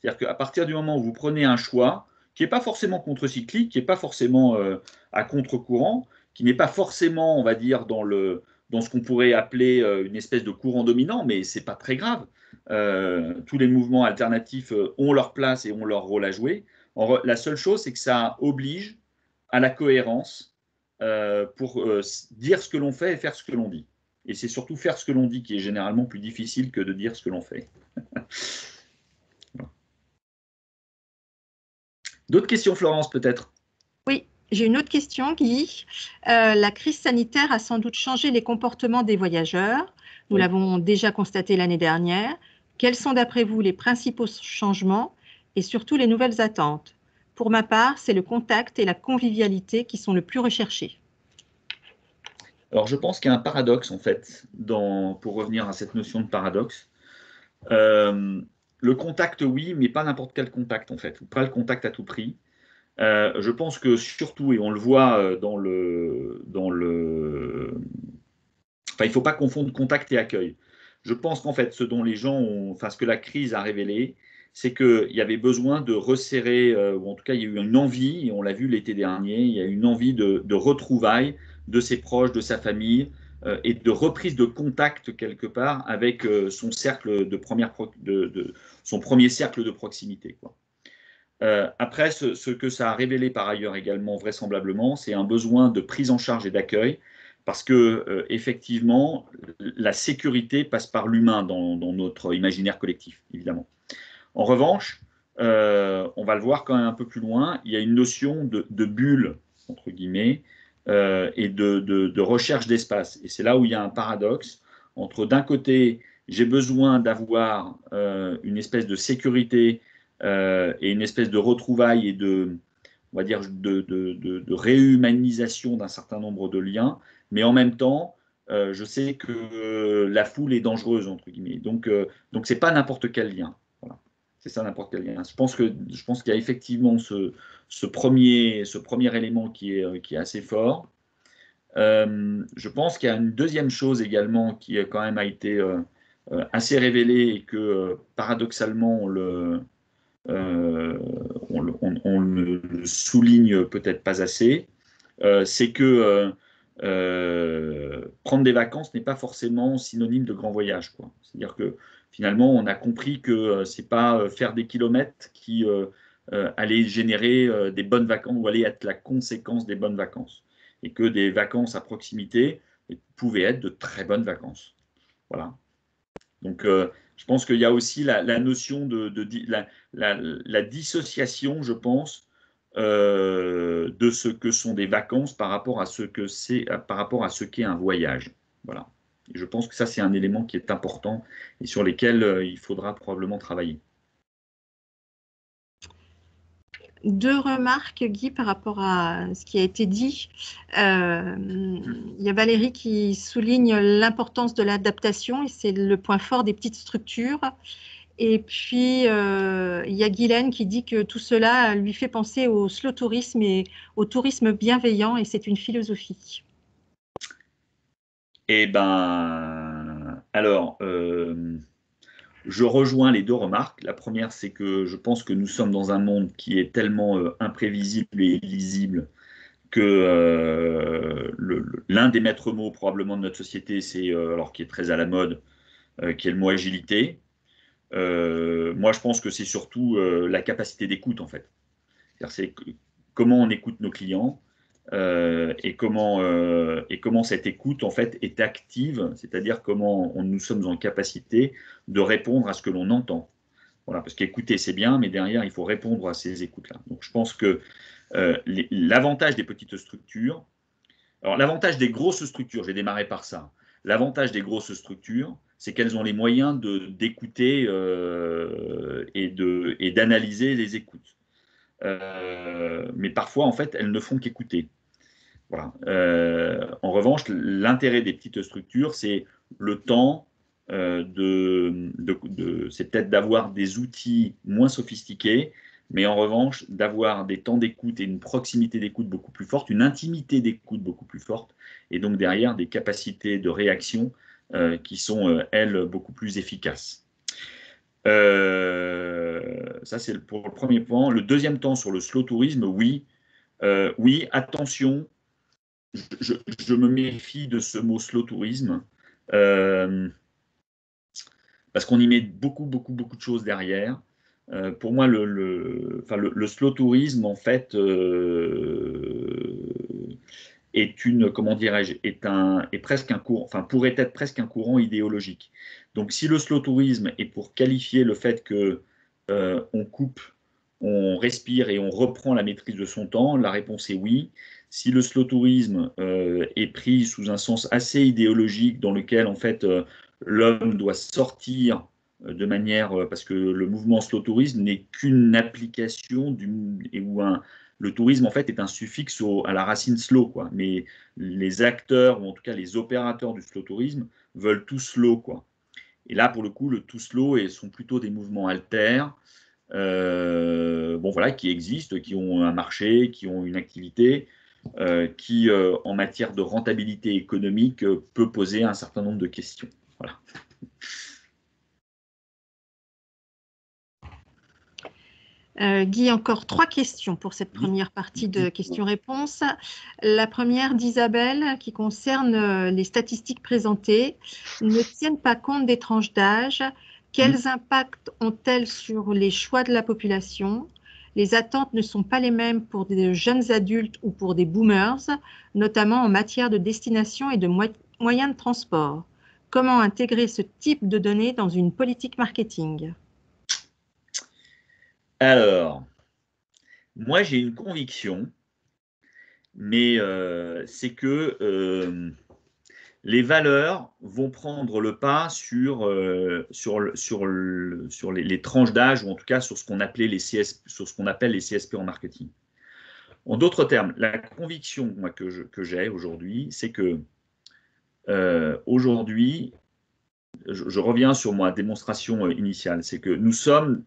C'est-à-dire qu'à partir du moment où vous prenez un choix qui n'est pas forcément contre-cyclique, qui n'est pas forcément à contre-courant, qui n'est pas forcément, on va dire, dans ce qu'on pourrait appeler une espèce de courant dominant, mais ce n'est pas très grave. Tous les mouvements alternatifs ont leur place et ont leur rôle à jouer. La seule chose, c'est que ça oblige à la cohérence pour dire ce que l'on fait et faire ce que l'on dit. Et c'est surtout faire ce que l'on dit qui est généralement plus difficile que de dire ce que l'on fait. D'autres questions, Florence, peut-être? Oui, j'ai une autre question, Guy. La crise sanitaire a sans doute changé les comportements des voyageurs. Nous Oui. l'avons déjà constaté l'année dernière. Quels sont d'après vous les principaux changements et surtout les nouvelles attentes? Pour ma part, c'est le contact et la convivialité qui sont le plus recherchés. Alors, je pense qu'il y a un paradoxe, en fait, pour revenir à cette notion de paradoxe. Le contact, oui, mais pas n'importe quel contact, en fait, ou pas le contact à tout prix. Je pense que surtout, et on le voit Enfin, il ne faut pas confondre contact et accueil. Je pense qu'en fait, ce dont les gens ont, enfin, ce que la crise a révélé, c'est qu'il y avait besoin de resserrer, ou en tout cas, il y a eu une envie, et on l'a vu l'été dernier, il y a eu une envie de retrouvailles de ses proches, de sa famille, et de reprise de contact quelque part avec son cercle son premier cercle de proximité, quoi. Après, ce que ça a révélé par ailleurs également vraisemblablement, c'est un besoin de prise en charge et d'accueil, parce que effectivement, la sécurité passe par l'humain dans notre imaginaire collectif, évidemment. En revanche, on va le voir quand même un peu plus loin, il y a une notion de bulle, entre guillemets, et de recherche d'espace. Et c'est là où il y a un paradoxe entre, d'un côté, j'ai besoin d'avoir une espèce de sécurité et une espèce de retrouvailles et on va dire, de réhumanisation d'un certain nombre de liens, mais en même temps, je sais que la foule est dangereuse, entre guillemets. Donc c'est pas n'importe quel lien. Voilà. C'est ça, n'importe quel lien. Je pense qu'il y a effectivement ce premier élément qui est assez fort. Je pense qu'il y a une deuxième chose également qui quand même a été assez révélée et que paradoxalement on le souligne peut-être pas assez, c'est que prendre des vacances n'est pas forcément synonyme de grand voyage, quoi. C'est-à-dire que finalement, on a compris que c'est pas faire des kilomètres qui allait générer des bonnes vacances ou allait être la conséquence des bonnes vacances. Et que des vacances à proximité pouvaient être de très bonnes vacances. Voilà. Donc, je pense qu'il y a aussi la notion la dissociation, je pense, de ce que sont des vacances par rapport à ce qu'est un voyage. Voilà. Et je pense que ça, c'est un élément qui est important et sur lesquels il faudra probablement travailler. Deux remarques, Guy, par rapport à ce qui a été dit. Il y a Valérie qui souligne l'importance de l'adaptation et c'est le point fort des petites structures. Et puis, il y a Guylaine qui dit que tout cela lui fait penser au slow tourisme et au tourisme bienveillant et c'est une philosophie. Eh ben, alors, je rejoins les deux remarques. La première, c'est que je pense que nous sommes dans un monde qui est tellement imprévisible et illisible que l'un des maîtres mots probablement de notre société, c'est, alors qui est très à la mode, qui est le mot agilité. Moi, je pense que c'est surtout la capacité d'écoute, en fait. C'est comment on écoute nos clients et comment cette écoute, en fait, est active, c'est-à-dire comment nous sommes en capacité de répondre à ce que l'on entend. Voilà, parce qu'écouter, c'est bien, mais derrière, il faut répondre à ces écoutes-là. Donc, je pense que l'avantage des petites structures, alors l'avantage des grosses structures, j'ai démarré par ça. L'avantage des grosses structures, c'est qu'elles ont les moyens d'écouter et d'analyser les écoutes. Mais parfois, en fait, elles ne font qu'écouter. Voilà. En revanche, l'intérêt des petites structures, c'est le temps c'est peut-être d'avoir des outils moins sophistiqués, mais en revanche, d'avoir des temps d'écoute et une proximité d'écoute beaucoup plus forte, une intimité d'écoute beaucoup plus forte, et donc derrière des capacités de réaction qui sont, elles, beaucoup plus efficaces. Ça, c'est pour le premier point. Le deuxième temps, sur le slow tourisme, oui. Oui, attention, je me méfie de ce mot slow tourisme. Parce qu'on y met beaucoup de choses derrière. Pour moi, le slow tourisme, en fait, est une, comment dirais-je, est presque un courant, enfin, pourrait être presque un courant idéologique. Donc, si le slow tourisme est pour qualifier le fait que on coupe, on respire et on reprend la maîtrise de son temps, la réponse est oui. Si le slow tourisme est pris sous un sens assez idéologique dans lequel, en fait, l'homme doit sortir de manière, parce que le mouvement slow tourisme n'est qu'une application le tourisme, en fait, est un suffixe à la racine slow, quoi. Mais les acteurs, ou en tout cas les opérateurs du slow tourisme, veulent tout slow, quoi. Et là, pour le coup, le tout slow sont plutôt des mouvements alters, bon, voilà, qui existent, qui ont un marché, qui ont une activité, qui, en matière de rentabilité économique, peut poser un certain nombre de questions. Voilà. Guy, encore 3 questions pour cette première partie de questions-réponses. La première d'Isabelle, qui concerne les statistiques présentées, ne tiennent pas compte des tranches d'âge. Quels impacts ont-elles sur les choix de la population? Les attentes ne sont pas les mêmes pour des jeunes adultes ou pour des boomers, notamment en matière de destination et de moyens de transport. Comment intégrer ce type de données dans une politique marketing? Alors, moi j'ai une conviction, mais c'est que les valeurs vont prendre le pas sur les tranches d'âge, ou en tout cas sur ce qu'on appelle les CSP en marketing. En d'autres termes, la conviction moi, que j'ai aujourd'hui, c'est que aujourd'hui, je reviens sur ma démonstration initiale, c'est que nous sommes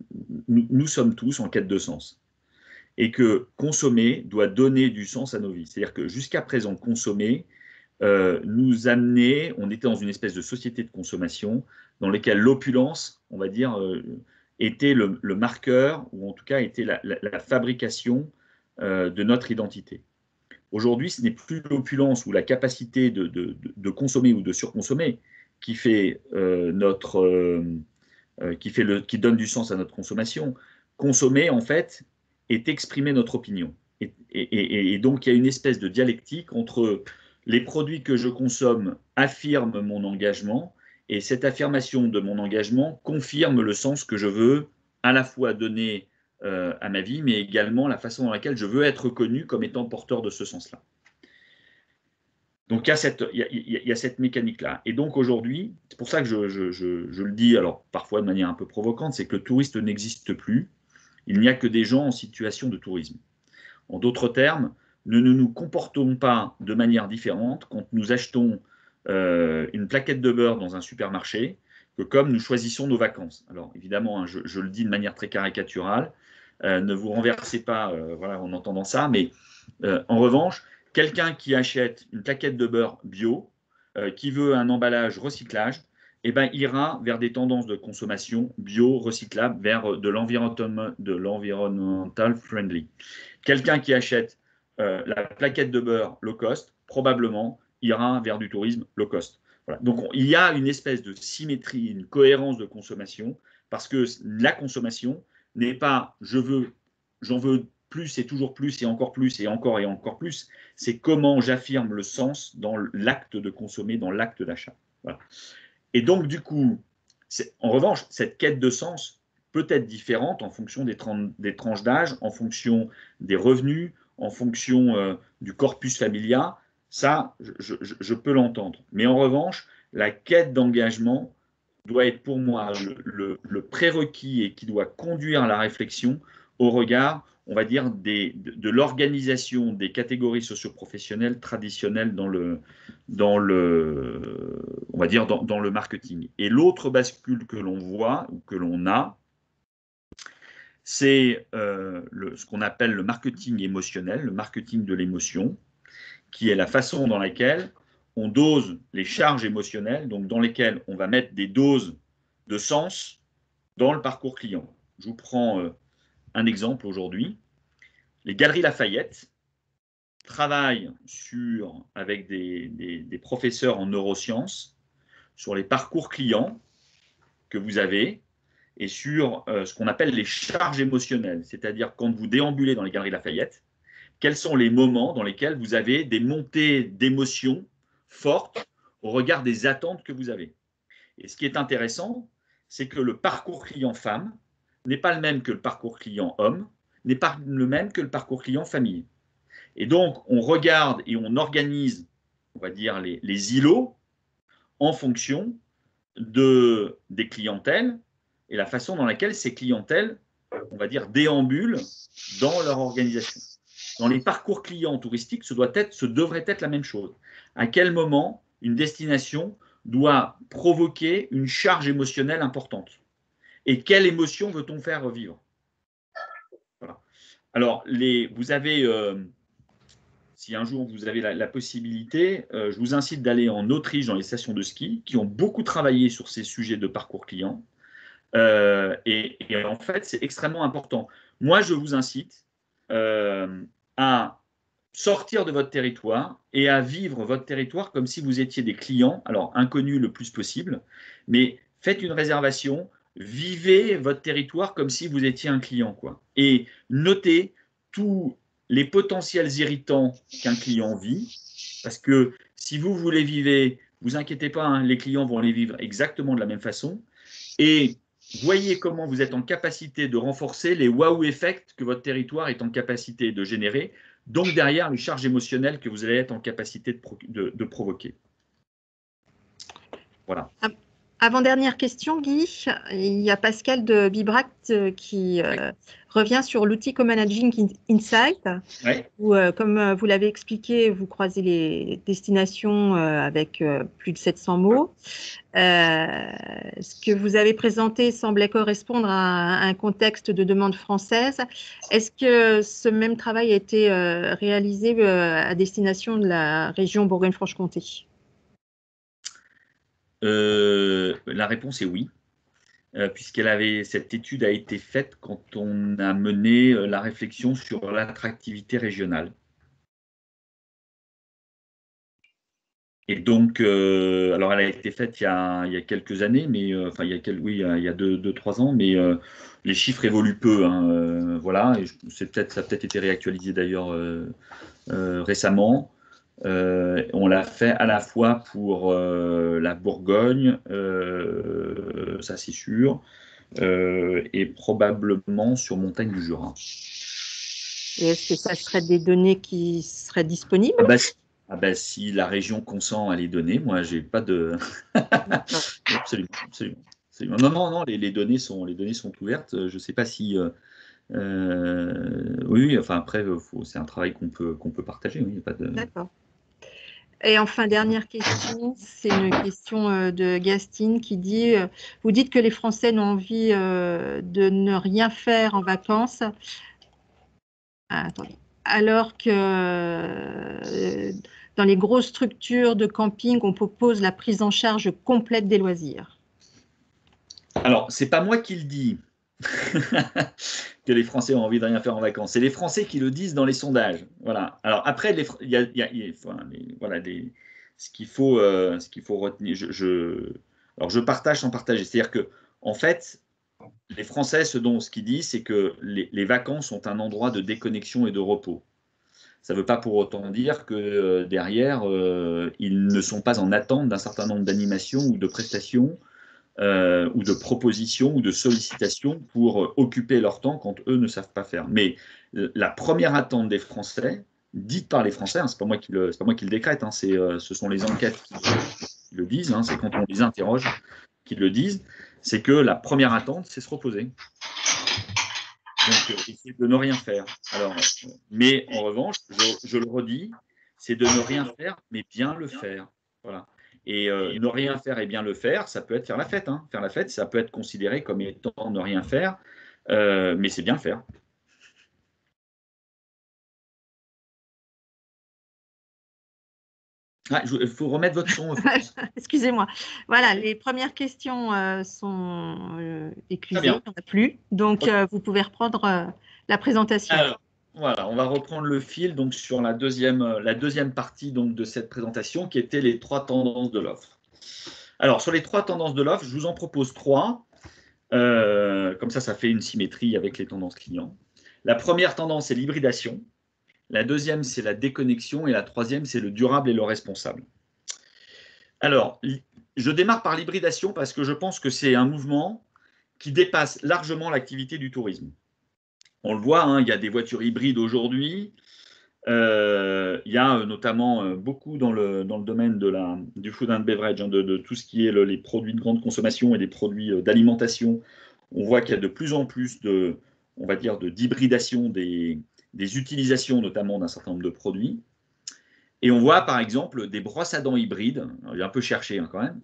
tous en quête de sens. Et que consommer doit donner du sens à nos vies. C'est-à-dire que jusqu'à présent, consommer nous amenait, on était dans une espèce de société de consommation dans laquelle l'opulence, on va dire, était le marqueur, ou en tout cas était la fabrication de notre identité. Aujourd'hui, ce n'est plus l'opulence ou la capacité de consommer ou de surconsommer qui fait qui donne du sens à notre consommation. Consommer, en fait, est exprimer notre opinion. Et donc, il y a une espèce de dialectique entre les produits que je consomme affirment mon engagement, et cette affirmation de mon engagement confirme le sens que je veux à la fois donner à ma vie, mais également la façon dans laquelle je veux être reconnu comme étant porteur de ce sens-là. Donc, il y a cette mécanique-là. Et donc, aujourd'hui, c'est pour ça que je le dis, alors parfois de manière un peu provocante, c'est que le touriste n'existe plus. Il n'y a que des gens en situation de tourisme. En d'autres termes, nous ne nous comportons pas de manière différente quand nous achetons une plaquette de beurre dans un supermarché que comme nous choisissons nos vacances. Alors, évidemment, hein, je le dis de manière très caricaturale, ne vous renversez pas voilà, en entendant ça, mais en revanche, quelqu'un qui achète une plaquette de beurre bio, qui veut un emballage recyclage, eh ben, ira vers des tendances de consommation bio, recyclable, vers de l'environmental friendly. Quelqu'un qui achète la plaquette de beurre low cost, probablement ira vers du tourisme low cost. Voilà. Donc, il y a une espèce de symétrie, une cohérence de consommation, parce que la consommation n'est pas j'en veux plus et toujours plus et encore plus. C'est comment j'affirme le sens dans l'acte de consommer, dans l'acte d'achat. Voilà. Et donc, du coup, en revanche, cette quête de sens peut être différente en fonction des tranches d'âge, en fonction des revenus, en fonction du corpus familial. Ça, je peux l'entendre. Mais en revanche, la quête d'engagement doit être pour moi le prérequis et qui doit conduire la réflexion au regard, on va dire, de l'organisation des catégories socioprofessionnelles traditionnelles dans le marketing. Et l'autre bascule que l'on voit ou que l'on a, c'est ce qu'on appelle le marketing émotionnel, le marketing de l'émotion, qui est la façon dans laquelle on dose les charges émotionnelles, donc dans lesquelles on va mettre des doses de sens dans le parcours client. Je vous prends un exemple aujourd'hui. Les Galeries Lafayette travaillent avec des professeurs en neurosciences sur les parcours clients que vous avez et sur ce qu'on appelle les charges émotionnelles, c'est-à-dire quand vous déambulez dans les Galeries Lafayette, quels sont les moments dans lesquels vous avez des montées d'émotions fortes au regard des attentes que vous avez. Et ce qui est intéressant, c'est que le parcours client femme n'est pas le même que le parcours client homme, n'est pas le même que le parcours client famille. Et donc, on regarde et on organise, on va dire, les îlots en fonction des clientèles et la façon dans laquelle ces clientèles, on va dire, déambulent dans leur organisation. Dans les parcours clients touristiques, ce devrait être la même chose. À quel moment une destination doit provoquer une charge émotionnelle importante? Et quelle émotion veut-on faire revivre? Voilà. Alors, vous avez, si un jour vous avez la possibilité, je vous incite d'aller en Autriche dans les stations de ski qui ont beaucoup travaillé sur ces sujets de parcours client. Et en fait, c'est extrêmement important. Moi, je vous incite à sortir de votre territoire et à vivre votre territoire comme si vous étiez des clients, alors inconnus le plus possible, mais faites une réservation, vivez votre territoire comme si vous étiez un client, quoi. Et notez tous les potentiels irritants qu'un client vit, parce que si vous les vivez, vous inquiétez pas, hein, les clients vont les vivre exactement de la même façon. Et voyez comment vous êtes en capacité de renforcer les wow effects que votre territoire est en capacité de générer, donc derrière les charges émotionnelles que vous allez être en capacité de provoquer. Voilà. Avant-dernière question, Guy. Il y a Pascal de Bibract qui revient sur l'outil Co-Managing Insight, où, comme vous l'avez expliqué, vous croisez les destinations avec plus de 700 mots. Ce que vous avez présenté semblait correspondre à un contexte de demande française. Est-ce que ce même travail a été réalisé à destination de la région Bourgogne-Franche-Comté ? La réponse est oui, cette étude a été faite quand on a mené la réflexion sur l'attractivité régionale. Et donc, alors elle a été faite il y a quelques années, mais enfin il y a 2-3 ans, mais les chiffres évoluent peu, hein, voilà. Et ça a peut-être été réactualisé d'ailleurs récemment. On l'a fait à la fois pour la Bourgogne, ça c'est sûr, et probablement sur Montagne du Jura. Et est-ce que ça serait des données qui seraient disponibles ? Si la région consent à les donner, moi j'ai pas de. Absolument. Non, les données sont ouvertes. Je sais pas si. Oui, enfin après, c'est un travail qu'on peut partager. Oui, pas de. D'accord. Et enfin, dernière question, c'est une question de Gastine qui dit vous dites que les Français n'ont envie de ne rien faire en vacances. Attendez. Alors que dans les grosses structures de camping, on propose la prise en charge complète des loisirs. Alors, c'est pas moi qui le dis que les Français ont envie de rien faire en vacances. C'est les Français qui le disent dans les sondages. Voilà. Alors après, retenir, alors je partage sans partager. C'est-à-dire que, en fait, les Français, ce qu'ils disent, c'est que les vacances sont un endroit de déconnexion et de repos. Ça ne veut pas pour autant dire que derrière, ils ne sont pas en attente d'un certain nombre d'animations ou de prestations ou de propositions ou de sollicitations pour occuper leur temps quand eux ne savent pas faire. Mais la première attente des Français, dite par les Français, hein, c'est pas moi qui le décrète, hein, ce sont les enquêtes qui le disent, hein, c'est quand on les interroge qu'ils le disent, c'est que la première attente, c'est se reposer. Donc, essayer de ne rien faire. Alors, mais en revanche, je le redis, c'est de ne rien faire, mais bien le faire. Voilà. Et ne rien faire et bien le faire, ça peut être faire la fête. Hein. Faire la fête, ça peut être considéré comme étant ne rien faire, mais c'est bien le faire. Ah, il faut remettre votre son. Excusez-moi. Voilà, les premières questions sont épuisées, il n'y en a plus. Donc, vous pouvez reprendre la présentation. Alors, voilà, on va reprendre le fil donc, sur la deuxième partie donc, de cette présentation qui était les 3 tendances de l'offre. Alors, sur les 3 tendances de l'offre, je vous en propose 3. Comme ça fait une symétrie avec les tendances clients. La première tendance, c'est l'hybridation. La deuxième, c'est la déconnexion. Et la troisième, c'est le durable et le responsable. Alors, je démarre par l'hybridation parce que je pense que c'est un mouvement qui dépasse largement l'activité du tourisme. On le voit, hein, il y a des voitures hybrides aujourd'hui. Il y a notamment beaucoup dans le domaine du food and beverage, hein, de tout ce qui est les produits de grande consommation et des produits d'alimentation. On voit qu'il y a de plus en plus d'hybridation des utilisations, notamment d'un certain nombre de produits. Et on voit par exemple des brosses à dents hybrides. J'ai un peu cherché hein, quand même.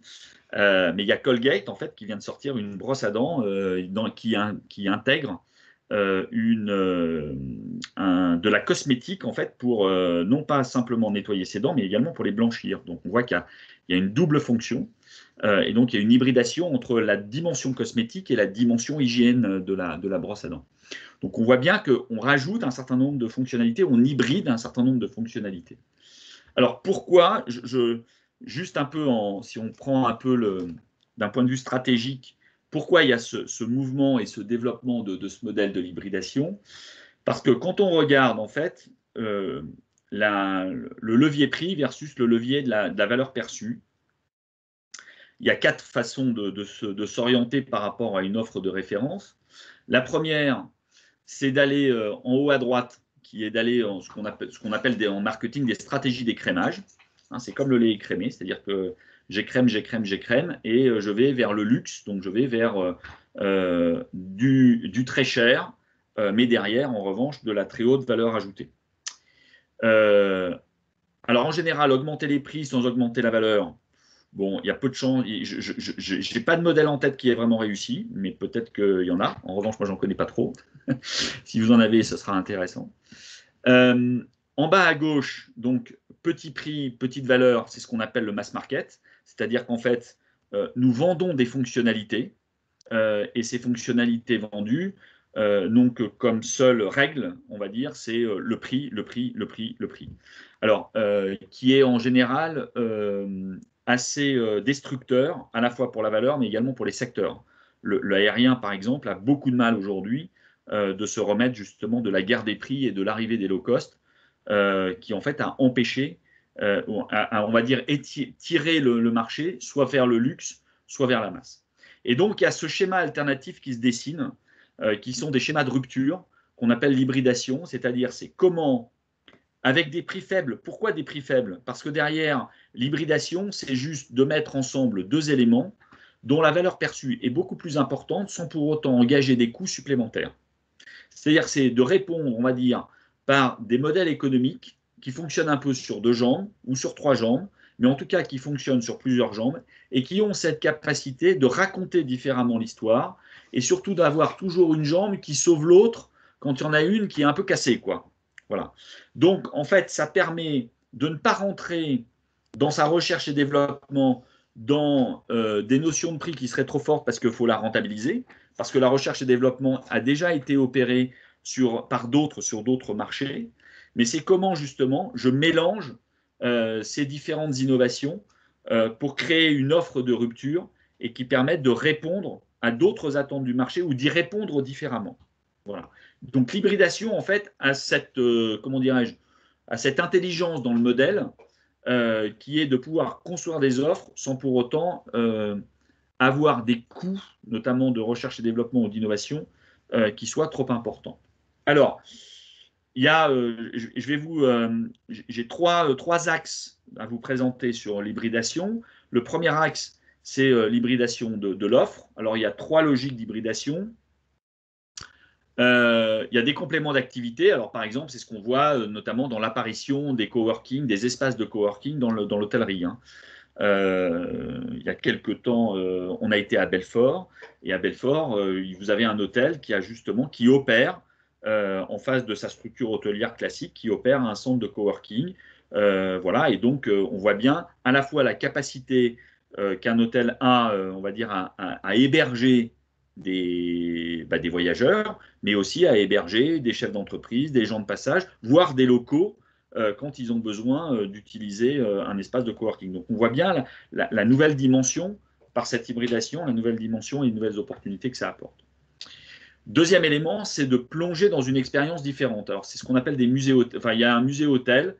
Mais il y a Colgate en fait qui vient de sortir une brosse à dents qui intègre de la cosmétique en fait pour non pas simplement nettoyer ses dents mais également pour les blanchir. Donc on voit qu'il y a une double fonction et donc il y a une hybridation entre la dimension cosmétique et la dimension hygiène de la brosse à dents. Donc on voit bien qu'on rajoute un certain nombre de fonctionnalités, on hybride un certain nombre de fonctionnalités. Alors pourquoi juste un peu si on prend un peu d'un point de vue stratégique, pourquoi il y a ce mouvement et ce développement de ce modèle de l'hybridation? Parce que quand on regarde en fait le levier prix versus le levier de la valeur perçue, il y a 4 façons de s'orienter par rapport à une offre de référence. La première, c'est d'aller en haut à droite, qui est d'aller en ce qu'on appelle en marketing des stratégies d'écrémage. Hein, c'est comme le lait écrémé, c'est-à-dire que j'écrème, et je vais vers le luxe, donc je vais vers du très cher, mais derrière, en revanche, de la très haute valeur ajoutée. Alors, en général, augmenter les prix sans augmenter la valeur, bon, il y a peu de chance. Je n'ai pas de modèle en tête qui est vraiment réussi, mais peut-être qu'il y en a. En revanche, moi, j'en connais pas trop. Si vous en avez, ce sera intéressant. En bas à gauche, donc petit prix, petite valeur, c'est ce qu'on appelle le mass market. C'est-à-dire qu'en fait, nous vendons des fonctionnalités et ces fonctionnalités vendues, donc comme seule règle, on va dire, c'est le prix. Alors, qui est en général assez destructeur, à la fois pour la valeur, mais également pour les secteurs. L'aérien, par exemple, a beaucoup de mal aujourd'hui de se remettre justement de la guerre des prix et de l'arrivée des low cost, qui en fait a empêché, on va dire, tirer le marché, soit vers le luxe, soit vers la masse. Et donc, il y a ce schéma alternatif qui se dessine, qui sont des schémas de rupture, qu'on appelle l'hybridation, c'est-à-dire c'est comment, avec des prix faibles, pourquoi des prix faibles? Parce que derrière, l'hybridation, c'est juste de mettre ensemble 2 éléments dont la valeur perçue est beaucoup plus importante sans pour autant engager des coûts supplémentaires. C'est-à-dire c'est de répondre, on va dire, par des modèles économiques qui fonctionnent un peu sur 2 jambes ou sur 3 jambes, mais en tout cas qui fonctionnent sur plusieurs jambes et qui ont cette capacité de raconter différemment l'histoire et surtout d'avoir toujours une jambe qui sauve l'autre quand il y en a une qui est un peu cassée, quoi. Voilà. Donc, en fait, ça permet de ne pas rentrer dans sa recherche et développement dans des notions de prix qui seraient trop fortes parce qu'il faut la rentabiliser, parce que la recherche et développement a déjà été opérée sur d'autres marchés, mais c'est comment justement je mélange ces différentes innovations pour créer une offre de rupture et qui permettent de répondre à d'autres attentes du marché ou d'y répondre différemment. Voilà. Donc l'hybridation, en fait, a cette, comment dirais-je, a cette intelligence dans le modèle qui est de pouvoir construire des offres sans pour autant avoir des coûts, notamment de recherche et développement ou d'innovation, qui soient trop importants. Alors, il y a, j'ai trois axes à vous présenter sur l'hybridation. Le premier axe, c'est l'hybridation de l'offre. Alors, il y a 3 logiques d'hybridation. Il y a des compléments d'activité. Alors, par exemple, c'est ce qu'on voit notamment dans l'apparition des coworking, des espaces de coworking dans l'hôtellerie. Hein. Il y a quelques temps, on a été à Belfort. Et à Belfort, vous avez un hôtel qui opère en face de sa structure hôtelière classique, qui opère un centre de coworking. Voilà, et donc on voit bien à la fois la capacité qu'un hôtel a, on va dire, à héberger des voyageurs, mais aussi à héberger des chefs d'entreprise, des gens de passage, voire des locaux quand ils ont besoin d'utiliser un espace de coworking. Donc on voit bien la nouvelle dimension par cette hybridation, la nouvelle dimension et les nouvelles opportunités que ça apporte. Deuxième élément, c'est de plonger dans une expérience différente. Alors c'est ce qu'on appelle des musées hôtels. Enfin, il y a un musée hôtel.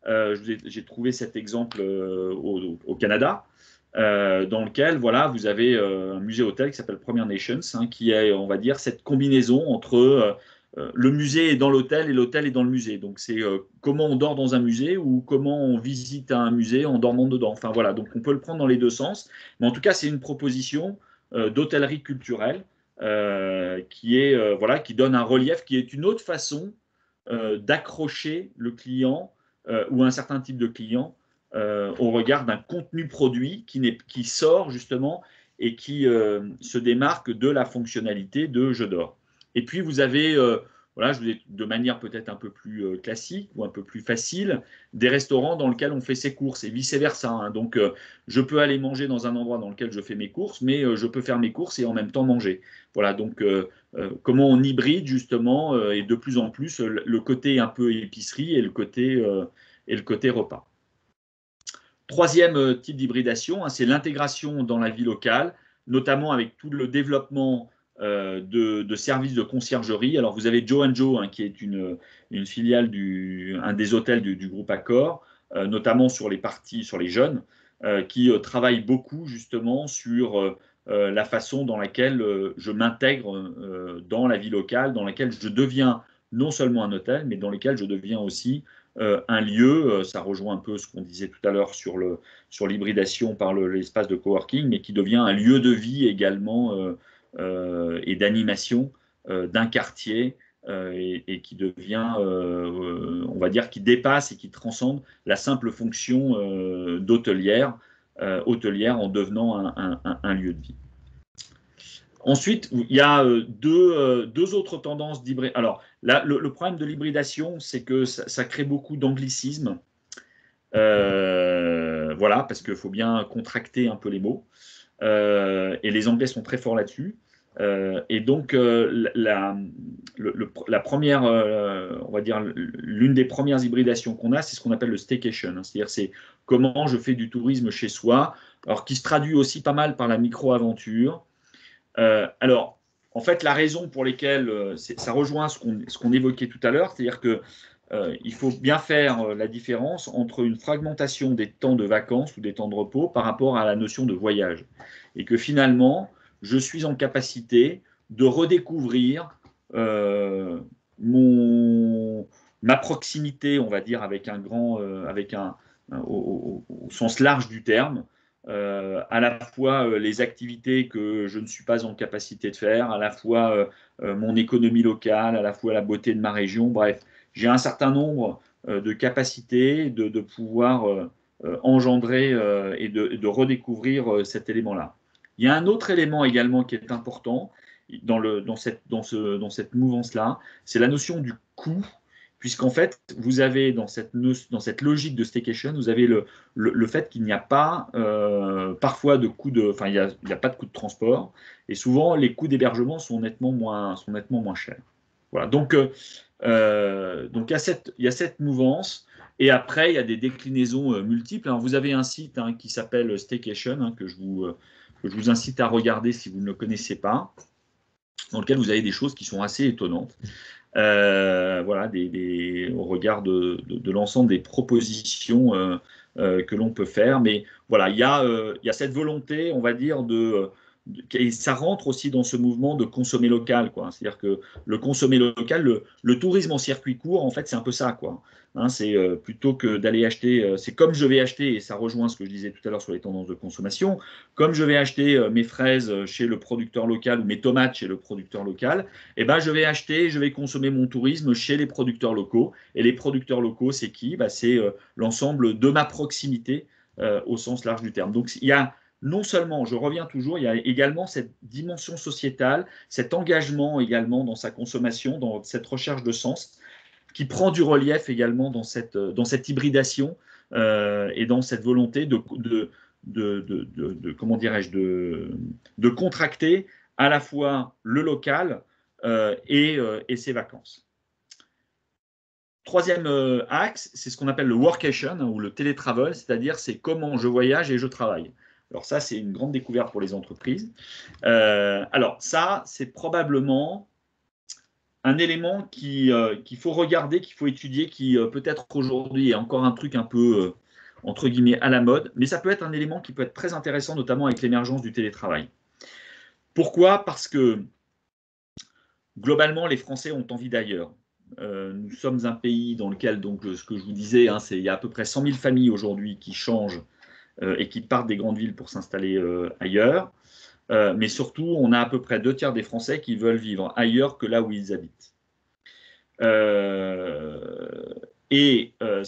J'ai trouvé cet exemple au Canada. Dans lequel voilà, vous avez un musée hôtel qui s'appelle Premier Nations, hein, qui est, on va dire, cette combinaison entre le musée est dans l'hôtel et l'hôtel est dans le musée. Donc c'est comment on dort dans un musée ou comment on visite un musée en dormant dedans. Enfin voilà, donc on peut le prendre dans les deux sens. Mais en tout cas, c'est une proposition d'hôtellerie culturelle qui donne un relief, qui est une autre façon d'accrocher le client ou un certain type de client au regard d'un contenu produit qui sort justement et qui se démarque de la fonctionnalité de je dors. Et puis vous avez, voilà, de manière peut-être un peu plus classique ou un peu plus facile, des restaurants dans lesquels on fait ses courses et vice-versa. Hein. Donc je peux aller manger dans un endroit dans lequel je fais mes courses, mais je peux faire mes courses et en même temps manger. Voilà, donc comment on hybride justement et de plus en plus le côté un peu épicerie et le côté repas. Troisième type d'hybridation, hein, c'est l'intégration dans la vie locale, notamment avec tout le développement de services de conciergerie. Alors, vous avez Joe & Joe, hein, qui est une filiale un des hôtels du groupe Accor, notamment sur les jeunes, qui travaillent beaucoup justement sur la façon dans laquelle je m'intègre dans la vie locale, dans laquelle je deviens non seulement un hôtel, mais dans lequel je deviens aussi un lieu, ça rejoint un peu ce qu'on disait tout à l'heure sur l'hybridation par l'espace de coworking, mais qui devient un lieu de vie également et d'animation d'un quartier et qui devient, on va dire, qui dépasse et qui transcende la simple fonction d'hôtelière en devenant un lieu de vie. Ensuite, il y a deux autres tendances d'hybridation. Alors, là, le problème de l'hybridation, c'est que ça crée beaucoup d'anglicismes. Voilà, parce qu'il faut bien contracter un peu les mots. Et les Anglais sont très forts là-dessus. Et donc, la première, on va dire, l'une des premières hybridations qu'on a, c'est ce qu'on appelle le staycation. Hein, c'est-à-dire, c'est comment je fais du tourisme chez soi, alors qui se traduit aussi pas mal par la micro-aventure. Alors, en fait, la raison pour laquelle ça rejoint ce qu'on évoquait tout à l'heure, c'est-à-dire que il faut bien faire la différence entre une fragmentation des temps de vacances ou des temps de repos par rapport à la notion de voyage. Et que finalement, je suis en capacité de redécouvrir ma proximité, on va dire, avec au sens large du terme, à la fois les activités que je ne suis pas en capacité de faire, à la fois mon économie locale, à la fois la beauté de ma région. Bref, j'ai un certain nombre de capacités de pouvoir engendrer et de redécouvrir cet élément-là. Il y a un autre élément également qui est important dans cette mouvance-là, c'est la notion du coût, puisqu'en fait, vous avez dans cette logique de staycation, vous avez le fait qu'il n'y a pas parfois de coût enfin, il n'y a pas de coût de transport, et souvent les coûts d'hébergement sont nettement moins chers. Voilà. Donc il y a cette mouvance Et après, il y a des déclinaisons multiples. Alors, vous avez un site qui s'appelle Staycation, que je vous incite à regarder si vous ne le connaissez pas, dans lequel vous avez des choses qui sont assez étonnantes. Voilà, au regard de l'ensemble des propositions que l'on peut faire. Mais voilà, il y a cette volonté, on va dire, et ça rentre aussi dans ce mouvement de consommer local, quoi. C'est-à-dire que le consommer local, le tourisme en circuit court, en fait, c'est un peu ça, quoi. Hein, c'est plutôt que d'aller acheter, c'est comme je vais acheter, et ça rejoint ce que je disais tout à l'heure sur les tendances de consommation, comme je vais acheter mes fraises chez le producteur local ou mes tomates chez le producteur local, eh ben, je vais consommer mon tourisme chez les producteurs locaux. Et les producteurs locaux, c'est qui? C'est l'ensemble de ma proximité au sens large du terme. Donc, il y a non seulement, je reviens toujours, il y a également cette dimension sociétale, cet engagement également dans sa consommation, dans cette recherche de sens, qui prend du relief également dans cette hybridation et dans cette volonté comment dirais-je, de contracter à la fois le local et ses vacances. Troisième axe, c'est ce qu'on appelle le workation ou le télétravel, c'est-à-dire c'est comment je voyage et je travaille. Alors ça, c'est une grande découverte pour les entreprises. Alors ça, c'est probablement un élément qu'il faut regarder, qu'il faut étudier, qui peut-être aujourd'hui est encore un truc un peu, entre guillemets, à la mode, mais ça peut être un élément qui peut être très intéressant, notamment avec l'émergence du télétravail. Pourquoi? Parce que globalement, les Français ont envie d'ailleurs. Nous sommes un pays dans lequel, donc, ce que je vous disais, il y a à peu près 100 000 familles aujourd'hui qui changent et qui partent des grandes villes pour s'installer ailleurs. Mais surtout, on a à peu près 2/3 des Français qui veulent vivre ailleurs que là où ils habitent. Ce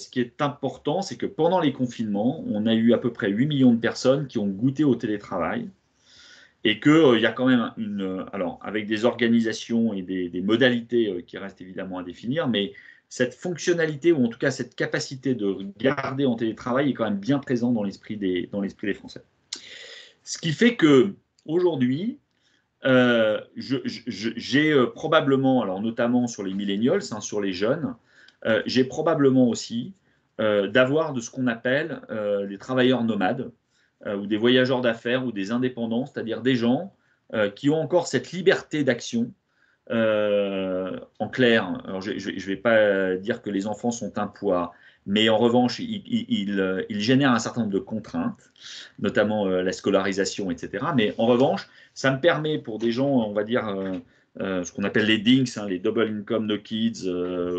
qui est important, c'est que pendant les confinements, on a eu à peu près 8 millions de personnes qui ont goûté au télétravail et qu'il y a quand même alors avec des organisations et des modalités qui restent évidemment à définir, mais cette fonctionnalité, ou en tout cas cette capacité de garder en télétravail est quand même bien présente dans l'esprit des Français. Ce qui fait que aujourd'hui, j'ai probablement, alors notamment sur les millennials, sur les jeunes, j'ai probablement aussi d'avoir de ce qu'on appelle les travailleurs nomades ou des voyageurs d'affaires ou des indépendants, c'est-à-dire des gens qui ont encore cette liberté d'action. En clair, alors je ne vais pas dire que les enfants sont un poids, mais en revanche, ils génèrent un certain nombre de contraintes, notamment la scolarisation, etc. Mais en revanche, ça me permet pour des gens, on va dire, ce qu'on appelle les DINKs, les Double Income No Kids,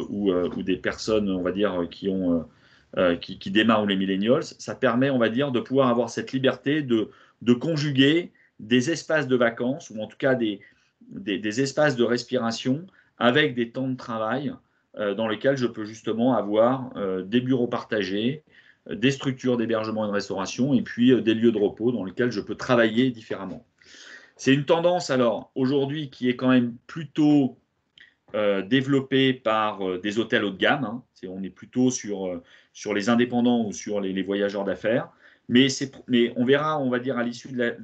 ou des personnes, on va dire, qui démarrent les millennials, ça permet, on va dire, de pouvoir avoir cette liberté de conjuguer des espaces de vacances, ou en tout cas des espaces de respiration avec des temps de travail dans lesquels je peux justement avoir des bureaux partagés, des structures d'hébergement et de restauration, et puis des lieux de repos dans lesquels je peux travailler différemment. C'est une tendance, alors, aujourd'hui, qui est quand même plutôt développée par des hôtels haut de gamme. On est plutôt sur les indépendants ou sur les voyageurs d'affaires. Mais on verra, on va dire, à l'issue de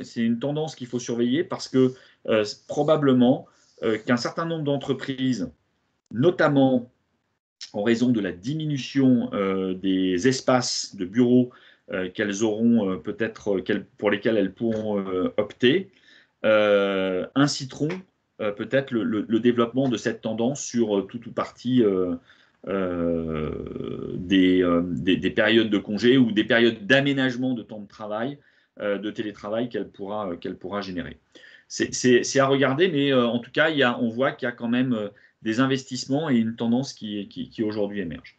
c'est une tendance qu'il faut surveiller parce que probablement qu'un certain nombre d'entreprises, notamment en raison de la diminution des espaces de bureaux qu'elles auront peut-être, pour lesquels elles pourront opter, inciteront peut-être le développement de cette tendance sur tout ou partie des périodes de congé ou des périodes d'aménagement de temps de travail, de télétravail qu'elle pourra générer. C'est à regarder, mais en tout cas, on voit qu'il y a quand même des investissements et une tendance qui aujourd'hui émerge.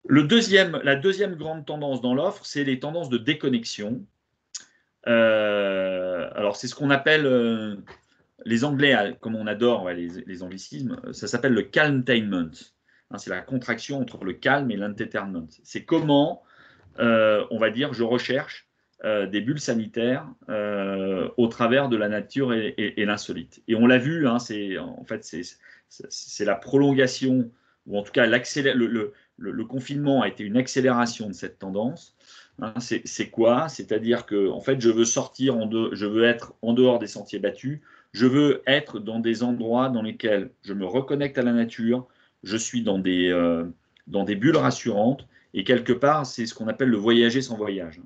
La deuxième grande tendance dans l'offre, c'est les tendances de déconnexion. Alors, c'est ce qu'on appelle, les Anglais, comme on adore les anglicismes, ça s'appelle le calmtainment. C'est la contraction entre le calme et l'entertainment. C'est comment, on va dire, je recherche des bulles sanitaires au travers de la nature et l'insolite. Et on l'a vu, en fait, c'est la prolongation, ou en tout cas le confinement a été une accélération de cette tendance. C'est quoi? C'est-à-dire que en fait, je veux sortir, je veux être en dehors des sentiers battus, je veux être dans des endroits dans lesquels je me reconnecte à la nature, je suis dans des bulles rassurantes, et quelque part, c'est ce qu'on appelle le voyager sans voyage.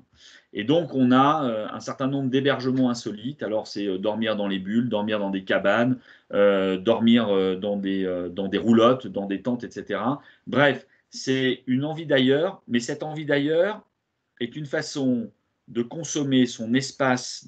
Et donc, on a un certain nombre d'hébergements insolites. Alors, c'est dormir dans les bulles, dormir dans des cabanes, dormir dans des roulottes, dans des tentes, etc. Bref, c'est une envie d'ailleurs, mais cette envie d'ailleurs est une façon de consommer son espace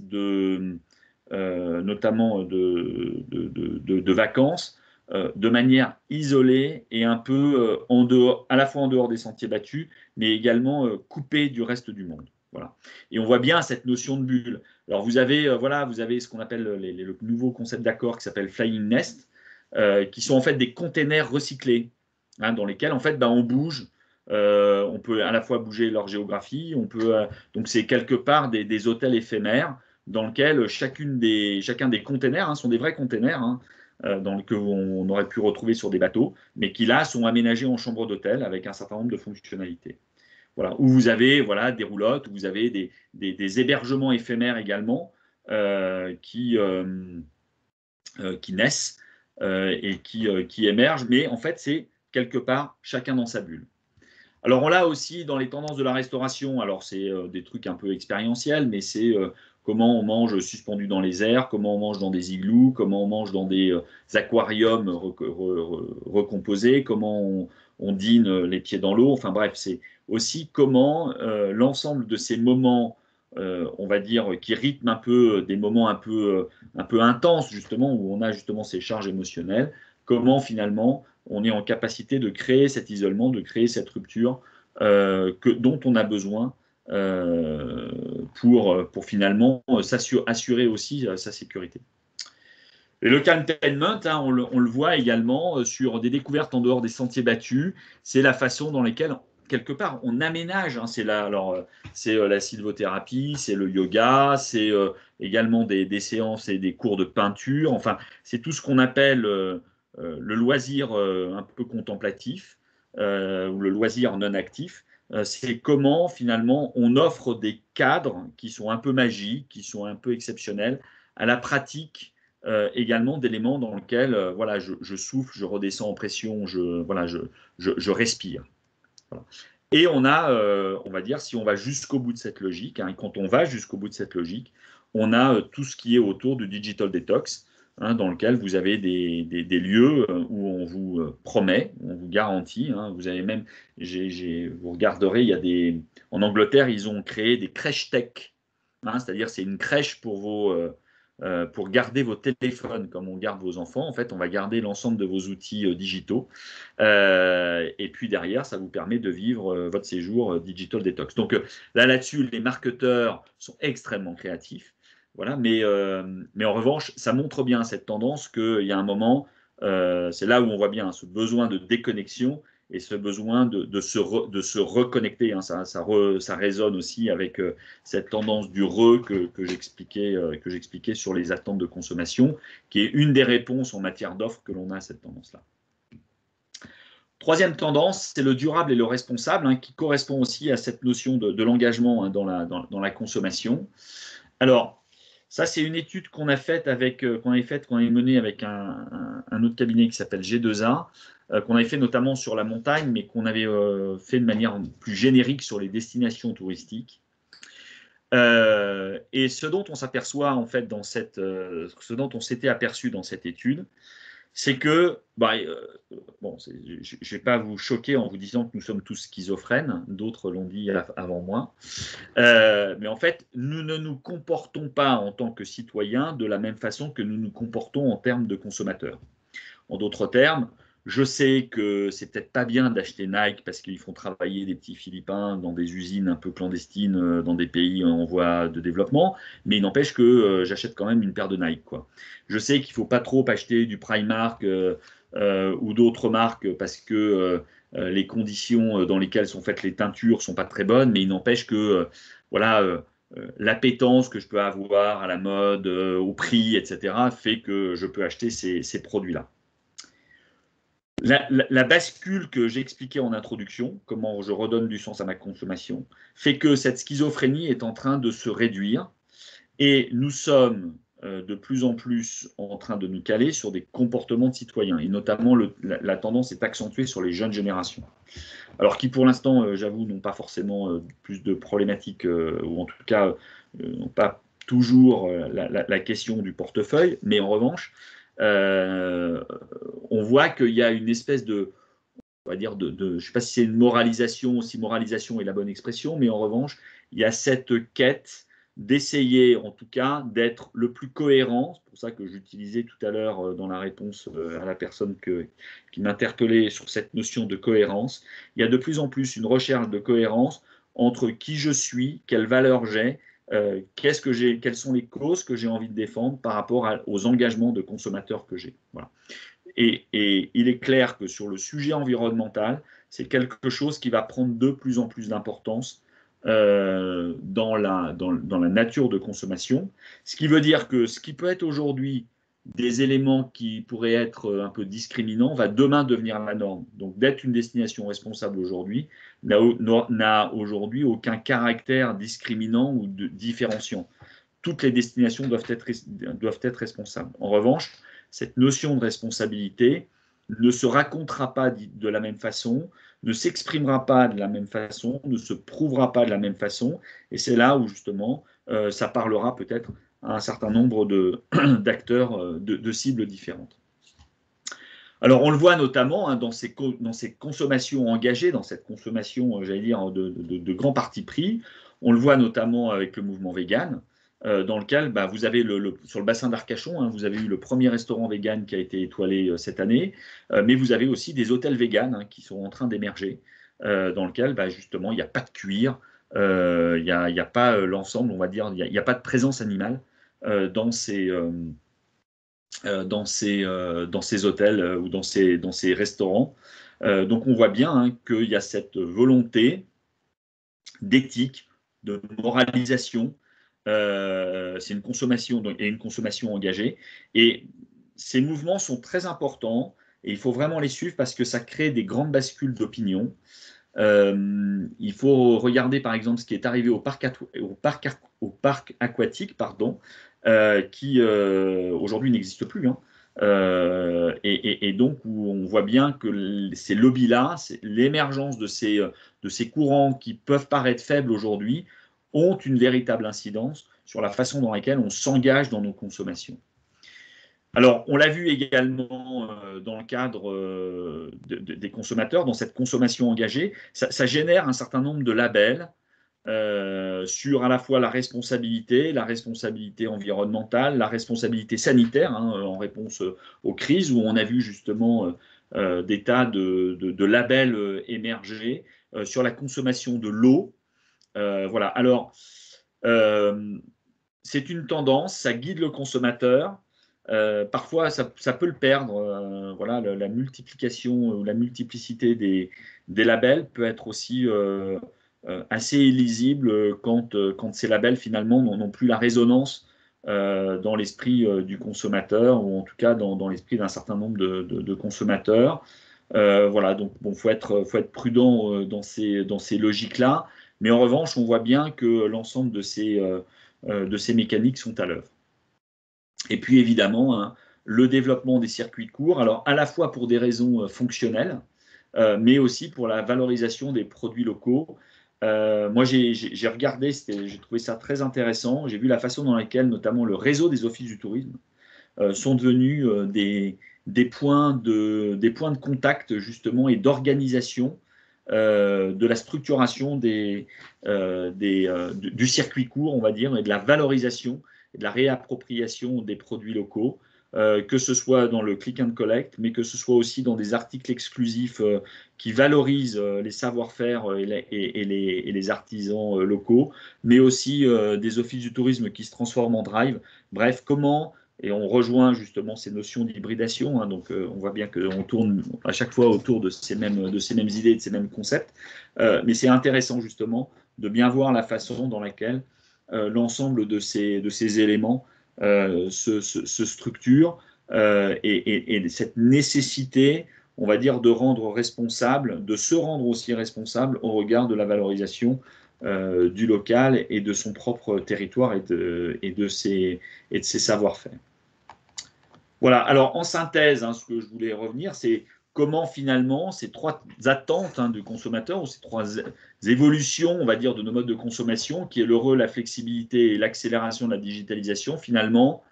notamment de vacances de manière isolée et un peu en dehors, à la fois en dehors des sentiers battus, mais également coupée du reste du monde. Voilà. Et on voit bien cette notion de bulle. Alors vous avez ce qu'on appelle le nouveau concept d'accord qui s'appelle Flying Nest, qui sont en fait des containers recyclés, hein, dans lesquels en fait on bouge. On peut à la fois bouger leur géographie, donc c'est quelque part des hôtels éphémères dans lesquels chacun des containers, hein, sont des vrais containers, hein, qu'on aurait pu retrouver sur des bateaux, mais qui là sont aménagés en chambre d'hôtel avec un certain nombre de fonctionnalités. Voilà, où vous avez des roulottes, où vous avez des hébergements éphémères également qui naissent et qui émergent, mais en fait c'est quelque part chacun dans sa bulle. Alors on l'a aussi dans les tendances de la restauration, alors c'est des trucs un peu expérientiels, mais c'est comment on mange suspendu dans les airs, comment on mange dans des igloos, comment on mange dans des aquariums recomposés, comment on dîne les pieds dans l'eau, enfin bref, c'est aussi comment l'ensemble de ces moments, on va dire, qui rythment un peu des moments un peu intenses, justement, où on a justement ces charges émotionnelles, comment finalement on est en capacité de créer cet isolement, de créer cette rupture dont on a besoin pour finalement assurer aussi sa sécurité. Et le containment, hein, on le voit également sur des découvertes en dehors des sentiers battus, c'est la façon dans laquelle, quelque part, on aménage. Hein, c'est la sylvothérapie, c'est le yoga, c'est également des séances et des cours de peinture. Enfin, c'est tout ce qu'on appelle le loisir un peu contemplatif ou le loisir non actif. C'est comment finalement on offre des cadres qui sont un peu magiques, qui sont un peu exceptionnels à la pratique également d'éléments dans lesquels voilà, je souffle, je redescends en pression, je respire. Voilà. Et on va dire, si on va jusqu'au bout de cette logique, hein, et quand on va jusqu'au bout de cette logique, on a tout ce qui est autour du digital detox, hein, dans lequel vous avez des lieux où on vous promet, on vous garantit, hein, vous avez même, vous regarderez, en Angleterre, ils ont créé des crèches tech, hein, c'est-à-dire c'est une crèche pour garder vos téléphones comme on garde vos enfants. En fait, on va garder l'ensemble de vos outils digitaux. Et puis derrière, ça vous permet de vivre votre séjour digital detox. Donc là-dessus, les marketeurs sont extrêmement créatifs. Voilà, mais en revanche, ça montre bien cette tendance qu'il y a un moment, c'est là où on voit bien ce besoin de déconnexion et ce besoin de se reconnecter. Hein, ça résonne aussi avec cette tendance du que j'expliquais sur les attentes de consommation, qui est une des réponses en matière d'offres que l'on a à cette tendance-là. Troisième tendance, c'est le durable et le responsable, hein, qui correspond aussi à cette notion de l'engagement, hein, dans la consommation. Alors, ça, c'est une étude qu'on avait menée avec un autre cabinet qui s'appelle G2A, qu'on avait fait notamment sur la montagne, mais qu'on avait fait de manière plus générique sur les destinations touristiques. Et ce dont on s'aperçoit, en fait, ce dont on s'était aperçu dans cette étude, c'est que, je ne vais pas vous choquer en vous disant que nous sommes tous schizophrènes, d'autres l'ont dit avant moi, mais en fait, nous ne nous comportons pas en tant que citoyens de la même façon que nous nous comportons en termes de consommateurs. En d'autres termes, je sais que c'est peut-être pas bien d'acheter Nike parce qu'ils font travailler des petits Philippins dans des usines un peu clandestines dans des pays en voie de développement, mais il n'empêche que j'achète quand même une paire de Nike, quoi. Je sais qu'il ne faut pas trop acheter du Primark ou d'autres marques parce que les conditions dans lesquelles sont faites les teintures ne sont pas très bonnes, mais il n'empêche que l'appétence que je peux avoir à la mode, au prix, etc., fait que je peux acheter ces produits-là. La bascule que j'expliquais en introduction, comment je redonne du sens à ma consommation, fait que cette schizophrénie est en train de se réduire et nous sommes de plus en plus en train de nous caler sur des comportements de citoyens, et notamment la tendance est accentuée sur les jeunes générations. Alors qui pour l'instant, j'avoue, n'ont pas forcément plus de problématiques, ou en tout cas n'ont pas toujours la question du portefeuille, mais en revanche, on voit qu'il y a une espèce de, on va dire, je ne sais pas si c'est une moralisation, si moralisation est la bonne expression, mais en revanche, il y a cette quête d'essayer en tout cas d'être le plus cohérent. C'est pour ça que j'utilisais tout à l'heure dans la réponse à la personne qui m'interpellait sur cette notion de cohérence. Il y a de plus en plus une recherche de cohérence entre qui je suis, quelles valeurs j'ai, quelles sont les causes que j'ai envie de défendre par rapport aux engagements de consommateurs que j'ai. Voilà. Et il est clair que sur le sujet environnemental, c'est quelque chose qui va prendre de plus en plus d'importance dans la nature de consommation. Ce qui veut dire que ce qui peut être aujourd'hui des éléments qui pourraient être un peu discriminants va demain devenir la norme. Donc d'être une destination responsable aujourd'hui n'a aujourd'hui aucun caractère discriminant ou différenciant. Toutes les destinations doivent être responsables. En revanche, cette notion de responsabilité ne se racontera pas de la même façon, ne s'exprimera pas de la même façon, ne se prouvera pas de la même façon, et c'est là où justement ça parlera peut-être à un certain nombre d'acteurs, de cibles différentes. Alors on le voit notamment dans ces consommations engagées, dans cette consommation, j'allais dire, de grands partis pris, on le voit notamment avec le mouvement vegan, dans lequel vous avez sur le bassin d'Arcachon, vous avez eu le premier restaurant vegan qui a été étoilé cette année, mais vous avez aussi des hôtels vegan qui sont en train d'émerger, dans lequel justement il n'y a pas de cuir, il n'y a pas l'ensemble, on va dire, il n'y a pas de présence animale dans ces hôtels ou dans ces restaurants. Donc on voit bien qu'il y a cette volonté d'éthique, de moralisation. C'est une consommation et une consommation engagée. Et ces mouvements sont très importants et il faut vraiment les suivre parce que ça crée des grandes bascules d'opinion. Il faut regarder par exemple ce qui est arrivé au parc aquatique, qui aujourd'hui n'existe plus. Et donc où on voit bien que ces lobbies-là, l'émergence de ces courants qui peuvent paraître faibles aujourd'hui, ont une véritable incidence sur la façon dans laquelle on s'engage dans nos consommations. Alors, on l'a vu également dans le cadre des consommateurs, dans cette consommation engagée, ça génère un certain nombre de labels sur à la fois la responsabilité environnementale, la responsabilité sanitaire, en réponse aux crises, où on a vu justement des tas de labels émerger sur la consommation de l'eau. Voilà. Alors, c'est une tendance, ça guide le consommateur. Parfois, ça peut le perdre. Voilà, la multiplication ou la multiplicité des labels peut être aussi assez illisible quand ces labels finalement n'ont plus la résonance dans l'esprit du consommateur ou en tout cas dans l'esprit d'un certain nombre de consommateurs. Voilà, donc bon, faut être prudent dans ces logiques-là. Mais en revanche, on voit bien que l'ensemble de ces mécaniques sont à l'œuvre. Et puis évidemment, le développement des circuits courts, alors à la fois pour des raisons fonctionnelles, mais aussi pour la valorisation des produits locaux. Moi, j'ai regardé, j'ai trouvé ça très intéressant. J'ai vu la façon dans laquelle, notamment, le réseau des offices du tourisme sont devenus des points de contact, justement, et d'organisation de la structuration du circuit court, on va dire, et de la valorisation et de la réappropriation des produits locaux, que ce soit dans le click and collect, mais que ce soit aussi dans des articles exclusifs qui valorisent les savoir-faire et les artisans locaux, mais aussi des offices du tourisme qui se transforment en drive. Bref, comment, et on rejoint justement ces notions d'hybridation, donc on voit bien qu'on tourne à chaque fois autour de ces mêmes idées, de ces mêmes concepts, mais c'est intéressant justement de bien voir la façon dans laquelle l'ensemble de ces éléments se structure et cette nécessité, on va dire, de se rendre aussi responsable au regard de la valorisation du local et de son propre territoire et de ses savoir-faire. Voilà, alors en synthèse, ce que je voulais revenir, c'est comment finalement ces trois attentes du consommateur, ou ces trois évolutions, on va dire, de nos modes de consommation, qui est l'heureux, la flexibilité et l'accélération de la digitalisation, finalement,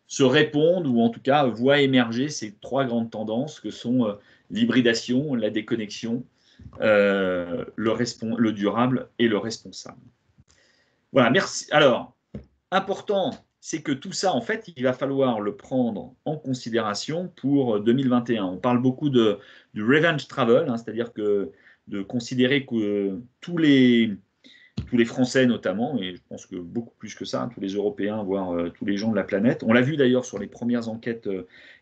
se répondent, ou en tout cas voient émerger ces trois grandes tendances que sont l'hybridation, la déconnexion, le durable et le responsable. Voilà, merci. Alors, important, c'est que tout ça, en fait, il va falloir le prendre en considération pour 2021. On parle beaucoup du revenge travel, c'est-à-dire que de considérer que tous les Français notamment, et je pense que beaucoup plus que ça, tous les Européens, voire tous les gens de la planète. On l'a vu d'ailleurs sur les premières enquêtes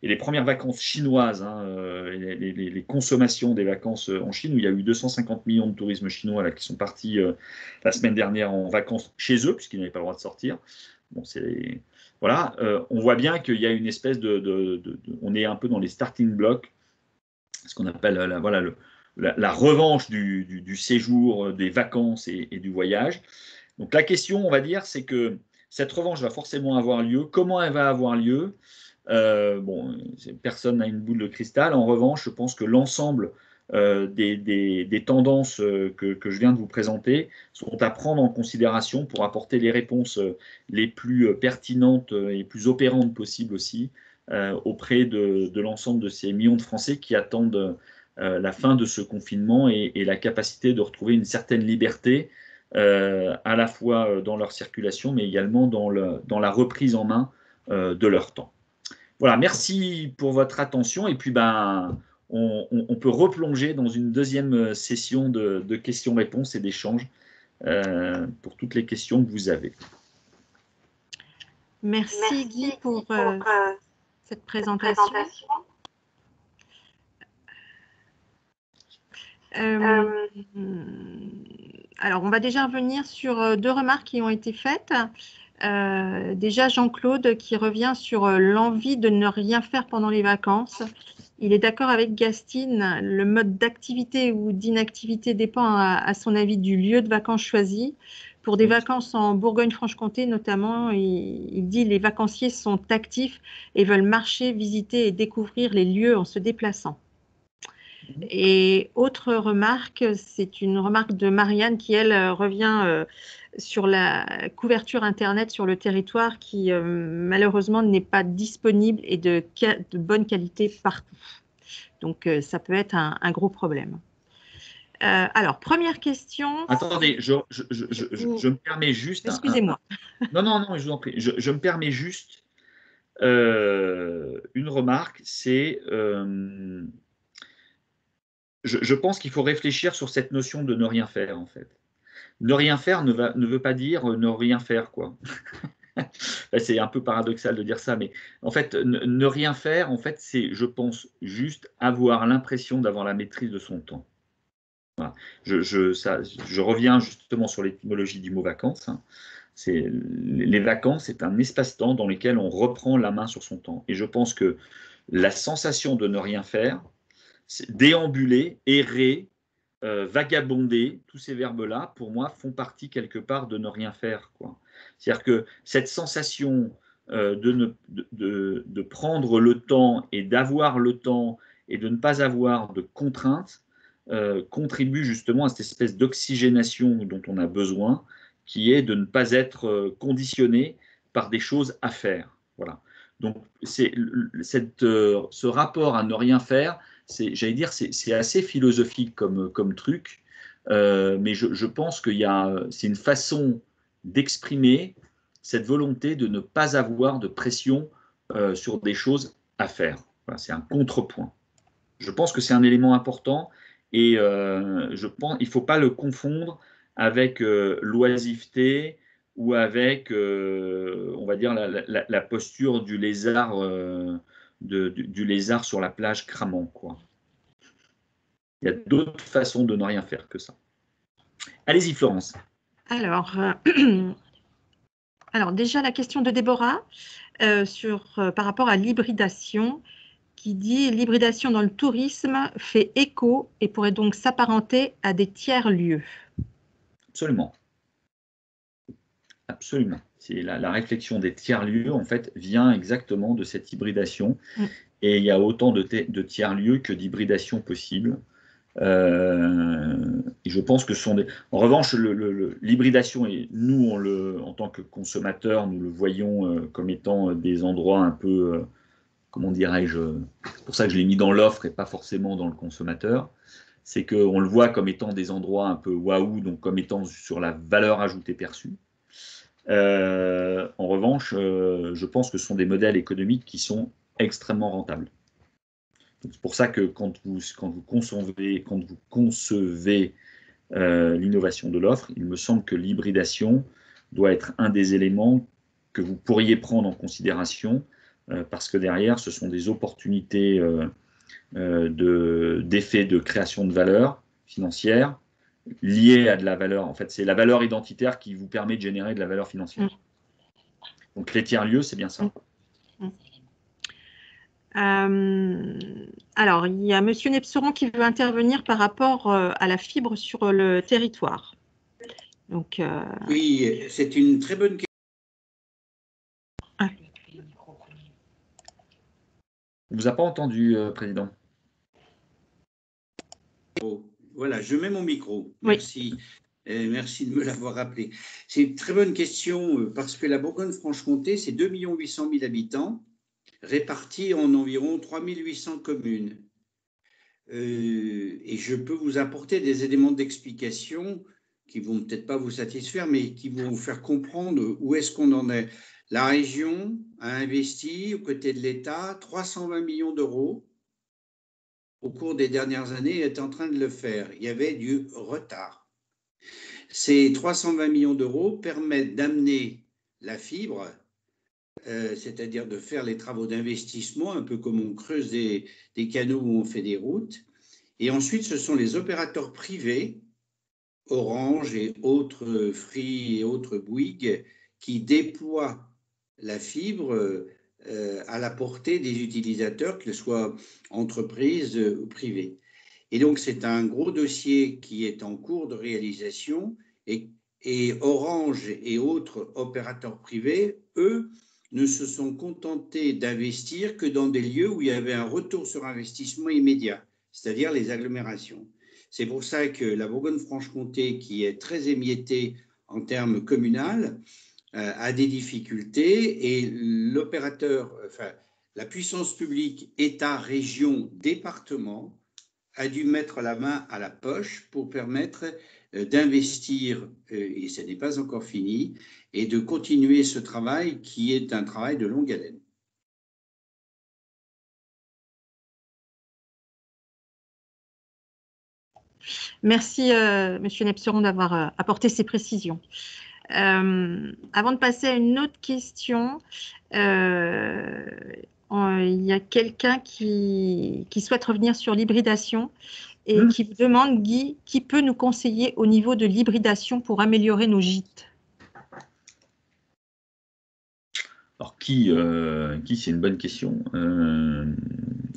et les premières vacances chinoises, les consommations des vacances en Chine, où il y a eu 250 millions de touristes chinois là, qui sont partis la semaine dernière en vacances chez eux, puisqu'ils n'avaient pas le droit de sortir. Bon, voilà, on voit bien qu'il y a une espèce on est un peu dans les starting blocks, ce qu'on appelle la revanche du séjour, des vacances et du voyage. Donc la question, on va dire, c'est que cette revanche va forcément avoir lieu. Comment elle va avoir lieu? Bon, personne n'a une boule de cristal. En revanche, je pense que l'ensemble des tendances que je viens de vous présenter sont à prendre en considération pour apporter les réponses les plus pertinentes et les plus opérantes possibles aussi auprès de l'ensemble de ces millions de Français qui attendent la fin de ce confinement et la capacité de retrouver une certaine liberté à la fois dans leur circulation mais également dans la reprise en main de leur temps. Voilà, merci pour votre attention et puis on peut replonger dans une deuxième session de questions-réponses et d'échanges pour toutes les questions que vous avez. Merci Guy pour cette présentation. Alors, on va déjà revenir sur deux remarques qui ont été faites. Déjà, Jean-Claude qui revient sur l'envie de ne rien faire pendant les vacances. Il est d'accord avec Gastine, le mode d'activité ou d'inactivité dépend à son avis du lieu de vacances choisi. Pour des vacances en Bourgogne-Franche-Comté notamment, il dit les vacanciers sont actifs et veulent marcher, visiter et découvrir les lieux en se déplaçant. Et autre remarque, c'est une remarque de Marianne qui, elle, revient sur la couverture Internet sur le territoire qui, malheureusement, n'est pas disponible et de bonne qualité partout. Donc, ça peut être un gros problème. Alors, première question. Attendez, je me permets juste… Excusez-moi. Non, je vous en prie. Je me permets juste une remarque, c'est… Je pense qu'il faut réfléchir sur cette notion de ne rien faire, en fait. Ne rien faire ne veut pas dire ne rien faire, quoi. C'est un peu paradoxal de dire ça, mais en fait, ne rien faire, en fait, c'est, je pense, juste avoir l'impression d'avoir la maîtrise de son temps. Voilà. Je reviens justement sur l'étymologie du mot vacances. Les vacances, c'est un espace-temps dans lequel on reprend la main sur son temps. Et je pense que la sensation de ne rien faire, déambuler, errer, vagabonder, tous ces verbes-là, pour moi, font partie quelque part de ne rien faire, quoi. C'est-à-dire que cette sensation de prendre le temps et d'avoir le temps et de ne pas avoir de contraintes contribue justement à cette espèce d'oxygénation dont on a besoin, qui est de ne pas être conditionné par des choses à faire. Voilà. Donc, ce rapport à ne rien faire, j'allais dire, c'est assez philosophique comme truc, mais je pense qu'il c'est une façon d'exprimer cette volonté de ne pas avoir de pression sur des choses à faire. Voilà, c'est un contrepoint. Je pense que c'est un élément important et je pense il ne faut pas le confondre avec l'oisiveté ou avec, on va dire, la posture du lézard, du lézard sur la plage cramant, quoi. Il y a d'autres façons de ne rien faire que ça. Allez-y, Florence. Alors, déjà, la question de Déborah par rapport à l'hybridation, qui dit « L'hybridation dans le tourisme fait écho et pourrait donc s'apparenter à des tiers-lieux ». Absolument. absolument. C'est la réflexion des tiers-lieux, en fait, vient exactement de cette hybridation. Et il y a autant de tiers-lieux que d'hybridation possible. Et je pense que ce sont des... En revanche, l'hybridation, et nous, en tant que consommateurs, nous le voyons comme étant des endroits un peu, comment dirais-je, c'est pour ça que je l'ai mis dans l'offre et pas forcément dans le consommateur, c'est qu'on le voit comme étant des endroits un peu waouh, donc comme étant sur la valeur ajoutée perçue. En revanche, je pense que ce sont des modèles économiques qui sont extrêmement rentables. C'est pour ça que quand vous concevez l'innovation de l'offre, il me semble que l'hybridation doit être un des éléments que vous pourriez prendre en considération, parce que derrière, ce sont des opportunités d'effets de création de valeur financière liées à de la valeur. En fait, c'est la valeur identitaire qui vous permet de générer de la valeur financière. Donc les tiers-lieux, c'est bien ça. Alors, il y a Monsieur Nepseron qui veut intervenir par rapport à la fibre sur le territoire. Donc, oui, c'est une très bonne question. On ne vous a pas entendu, Président. Voilà, je mets mon micro. Merci. Oui. Merci de me l'avoir rappelé. C'est une très bonne question parce que la Bourgogne-Franche-Comté, c'est 2 800 000 habitants répartis en environ 3 800 communes. Et je peux vous apporter des éléments d'explication qui ne vont peut-être pas vous satisfaire, mais qui vont vous faire comprendre où est-ce qu'on en est. La région a investi, aux côtés de l'État, 320 millions d'euros au cours des dernières années et est en train de le faire. Il y avait du retard. Ces 320 millions d'euros permettent d'amener la fibre, c'est-à-dire de faire les travaux d'investissement, un peu comme on creuse des canaux ou on fait des routes. Et ensuite, ce sont les opérateurs privés, Orange et autres Free et autres Bouygues, qui déploient la fibre à la portée des utilisateurs, qu'ils soient entreprises ou privés. Et donc, c'est un gros dossier qui est en cours de réalisation et Orange et autres opérateurs privés, eux, ne se sont contentés d'investir que dans des lieux où il y avait un retour sur investissement immédiat, c'est-à-dire les agglomérations. C'est pour ça que la Bourgogne-Franche-Comté, qui est très émiettée en termes communaux, a des difficultés et l'opérateur, enfin, la puissance publique, État, région, département, a dû mettre la main à la poche pour permettre d'investir, et ce n'est pas encore fini, et de continuer ce travail qui est un travail de longue haleine. Merci, Monsieur Nepseron, d'avoir apporté ces précisions. Avant de passer à une autre question, il y a quelqu'un qui souhaite revenir sur l'hybridation et qui vous demande, Guy, qui peut nous conseiller au niveau de l'hybridation pour améliorer nos gîtes? Alors, qui c'est une bonne question.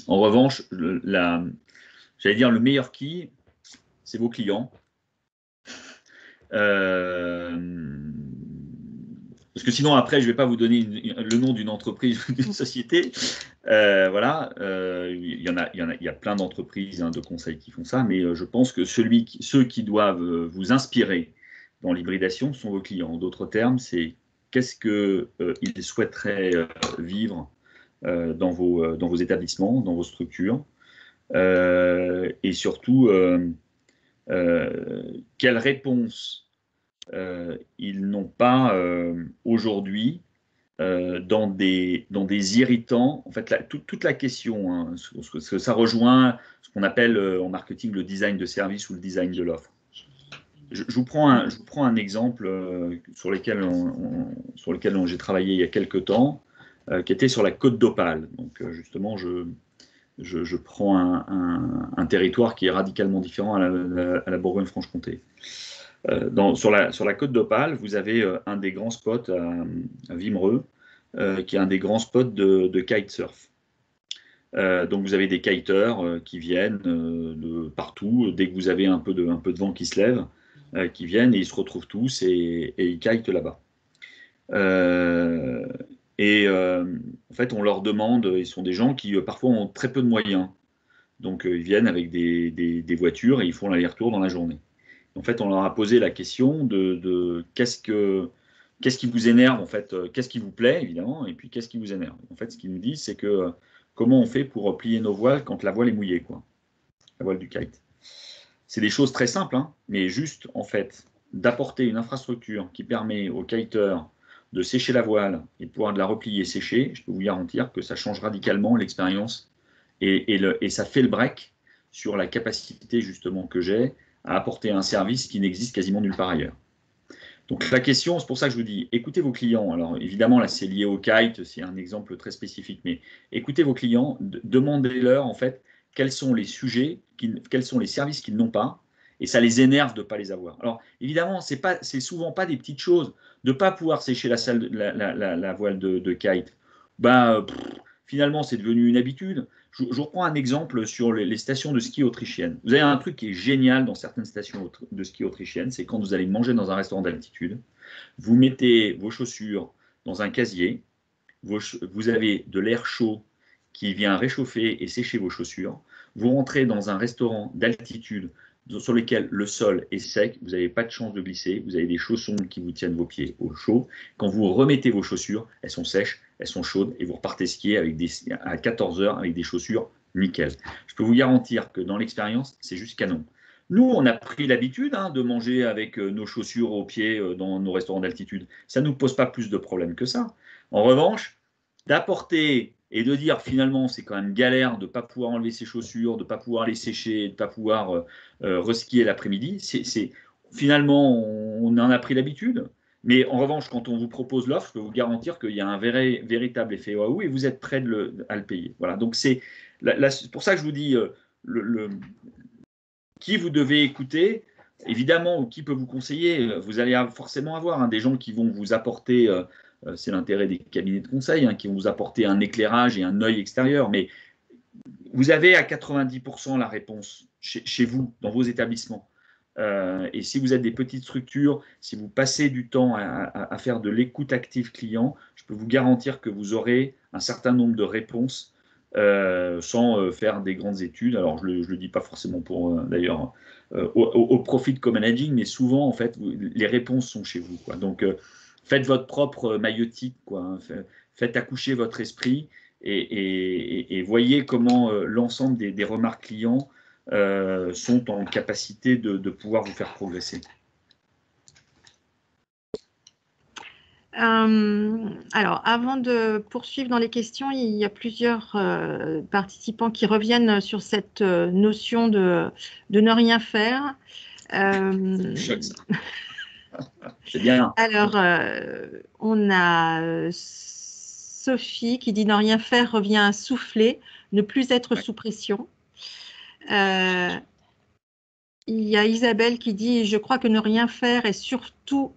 En revanche, j'allais dire le meilleur qui, c'est vos clients. Parce que sinon, après, je ne vais pas vous donner le nom d'une entreprise ou d'une société. Voilà, il y a plein d'entreprises, de conseils qui font ça, mais je pense que ceux qui doivent vous inspirer dans l'hybridation sont vos clients. En d'autres termes, c'est qu'est-ce qu'ils souhaiteraient vivre dans vos établissements, dans vos structures, et surtout, quelles réponses ils n'ont pas aujourd'hui dans des irritants. En fait, toute la question, ça rejoint ce qu'on appelle en marketing le design de service ou le design de l'offre. Je vous prends un exemple sur lequel j'ai travaillé il y a quelques temps, qui était sur la côte d'Opale. Donc justement, je prends un territoire qui est radicalement différent à la Bourgogne-Franche-Comté. Sur la côte d'Opale, vous avez un des grands spots à Wimereux, qui est un des grands spots de kitesurf. Donc vous avez des kiteurs qui viennent de partout, dès que vous avez un peu de vent qui se lève, qui viennent et ils se retrouvent tous et ils kitent là-bas. En fait, on leur demande, ils sont des gens qui parfois ont très peu de moyens. Donc, ils viennent avec des voitures et ils font l'aller-retour dans la journée. En fait, on leur a posé la question de qu'est-ce qui vous énerve, en fait, qu'est-ce qui vous plaît, évidemment, et puis qu'est-ce qui vous énerve. En fait, ce qu'ils nous disent, c'est que comment on fait pour plier nos voiles quand la voile est mouillée, quoi, la voile du kite. C'est des choses très simples, hein, mais juste, en fait, d'apporter une infrastructure qui permet aux kiteurs de sécher la voile et de pouvoir de la replier sécher, je peux vous garantir que ça change radicalement l'expérience et ça fait le break sur la capacité justement que j'ai à apporter un service qui n'existe quasiment nulle part ailleurs. Donc la question, c'est pour ça que je vous dis, écoutez vos clients. Alors évidemment, là c'est lié au kite, c'est un exemple très spécifique, mais écoutez vos clients, demandez-leur en fait quels sont les sujets, quels sont les services qu'ils n'ont pas, et ça les énerve de ne pas les avoir. Alors évidemment, c'est souvent pas des petites choses, de ne pas pouvoir sécher la voile de kite. Finalement, c'est devenu une habitude. Je reprends un exemple sur les stations de ski autrichiennes. Vous avez un truc qui est génial dans certaines stations de ski autrichiennes, c'est quand vous allez manger dans un restaurant d'altitude, vous mettez vos chaussures dans un casier, vous avez de l'air chaud qui vient réchauffer et sécher vos chaussures, vous rentrez dans un restaurant d'altitude sur lequel le sol est sec, vous n'avez pas de chance de glisser, vous avez des chaussons qui vous tiennent vos pieds au chaud. Quand vous remettez vos chaussures, elles sont sèches, elles sont chaudes et vous repartez skier à 14 heures avec des chaussures nickel. Je peux vous garantir que dans l'expérience, c'est juste canon. Nous, on a pris l'habitude de manger avec nos chaussures aux pieds dans nos restaurants d'altitude. Ça ne nous pose pas plus de problèmes que ça. En revanche, d'apporter et de dire finalement c'est quand même galère de ne pas pouvoir enlever ses chaussures, de ne pas pouvoir les sécher, de ne pas pouvoir reskier l'après-midi, finalement on en a pris l'habitude. Mais en revanche, quand on vous propose l'offre, je peux vous garantir qu'il y a un véritable effet waouh et vous êtes prêt à le payer. Voilà, donc c'est pour ça que je vous dis qui vous devez écouter, évidemment, ou qui peut vous conseiller. Vous allez forcément avoir des gens qui vont vous apporter, c'est l'intérêt des cabinets de conseil, qui vont vous apporter un éclairage et un œil extérieur, mais vous avez à 90% la réponse chez vous, dans vos établissements. Et si vous êtes des petites structures, si vous passez du temps à faire de l'écoute active client, je peux vous garantir que vous aurez un certain nombre de réponses sans faire des grandes études. Alors, je le dis pas forcément pour, d'ailleurs, au profit de co-managing, mais souvent, en fait, les réponses sont chez vous, quoi. Donc, faites votre propre maïeutique, quoi. Faites accoucher votre esprit et voyez comment l'ensemble des remarques clients sont en capacité de pouvoir vous faire progresser. Alors, avant de poursuivre dans les questions, il y a plusieurs participants qui reviennent sur cette notion de ne rien faire. C'est bien. Alors, on a Sophie qui dit ne rien faire revient à souffler, ne plus être sous pression. Il y a Isabelle qui dit je crois que ne rien faire est surtout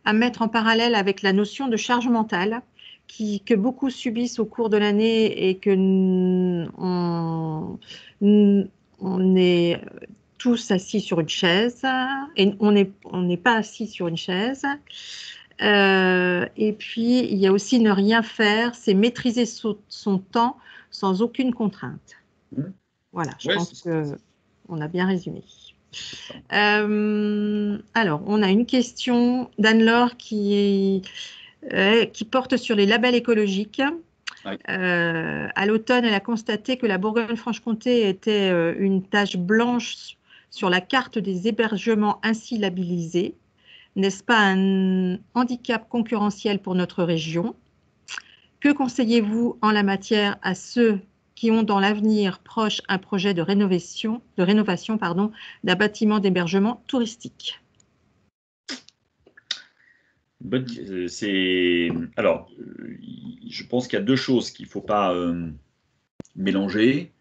à mettre en parallèle avec la notion de charge mentale que beaucoup subissent au cours de l'année et que on est tous assis sur une chaise et on n'est pas assis sur une chaise. Et puis, il y a aussi ne rien faire, c'est maîtriser son temps sans aucune contrainte. Voilà, je pense qu'on a bien résumé. Alors, on a une question d'Anne-Laure qui porte sur les labels écologiques. Oui. À l'automne, elle a constaté que la Bourgogne-Franche-Comté était une tache blanche sur la carte des hébergements ainsi labellisés. N'est-ce pas un handicap concurrentiel pour notre région? Que conseillez-vous en la matière à ceux qui ont dans l'avenir proche un projet de rénovation d'un bâtiment d'hébergement touristique? Alors, je pense qu'il y a deux choses qu'il ne faut pas mélanger,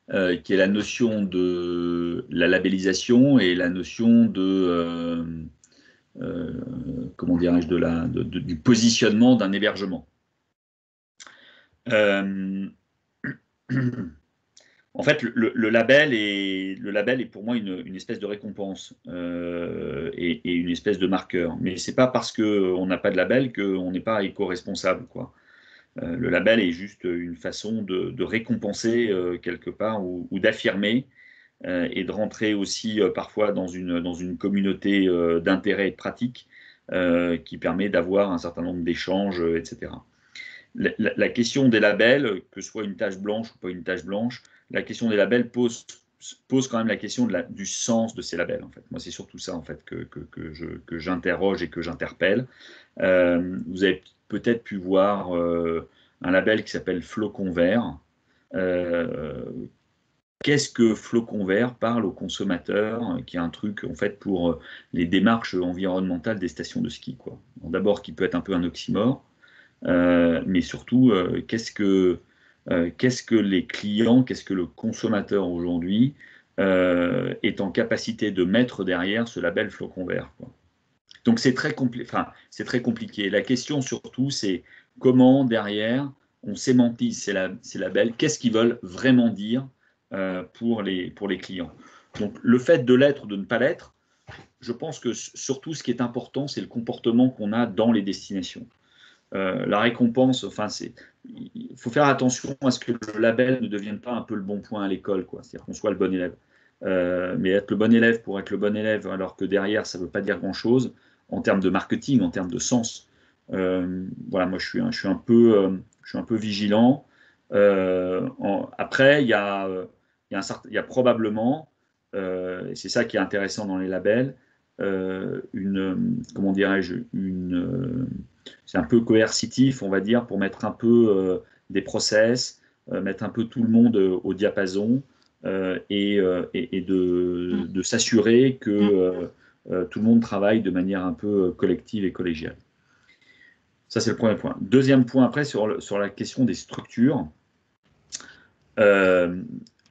qui est la notion de la labellisation et la notion de, comment dirais-je, du positionnement d'un hébergement. En fait, le label est pour moi une espèce de récompense et une espèce de marqueur. Mais c'est pas parce qu'on n'a pas de label qu'on n'est pas éco-responsable, quoi. Le label est juste une façon de récompenser quelque part ou d'affirmer et de rentrer aussi parfois dans une communauté d'intérêts et de pratiques qui permet d'avoir un certain nombre d'échanges, etc. La question des labels, que ce soit une tache blanche ou pas une tache blanche, la question des labels pose quand même la question du sens de ces labels. En fait. Moi, c'est surtout ça en fait, que j'interroge et que j'interpelle. Vous avez peut-être pu voir un label qui s'appelle Flocon Vert. Qu'est-ce que Flocon Vert parle aux consommateurs, qui est un truc en fait pour les démarches environnementales des stations de ski, quoi. D'abord, qui peut être un peu un oxymore. Mais surtout, qu'est-ce que les clients, qu'est-ce que le consommateur aujourd'hui est en capacité de mettre derrière ce label Flocon Vert, quoi. Donc c'est très compliqué. La question surtout, c'est comment derrière on sémantise ces labels, qu'est-ce qu'ils veulent vraiment dire pour les clients. Donc le fait de l'être ou de ne pas l'être, je pense que surtout ce qui est important, c'est le comportement qu'on a dans les destinations. La récompense, il faut faire attention à ce que le label ne devienne pas un peu le bon point à l'école, quoi. C'est-à-dire qu'on soit le bon élève. Mais être le bon élève pour être le bon élève, alors que derrière, ça ne veut pas dire grand-chose en termes de marketing, en termes de sens. Voilà, moi, je suis un peu vigilant. Après, il y a probablement, et c'est ça qui est intéressant dans les labels, comment dirais-je, c'est un peu coercitif, on va dire, pour mettre un peu des process, mettre un peu tout le monde au diapason et de s'assurer que tout le monde travaille de manière un peu collective et collégiale. Ça, c'est le premier point. Deuxième point, après, sur la question des structures.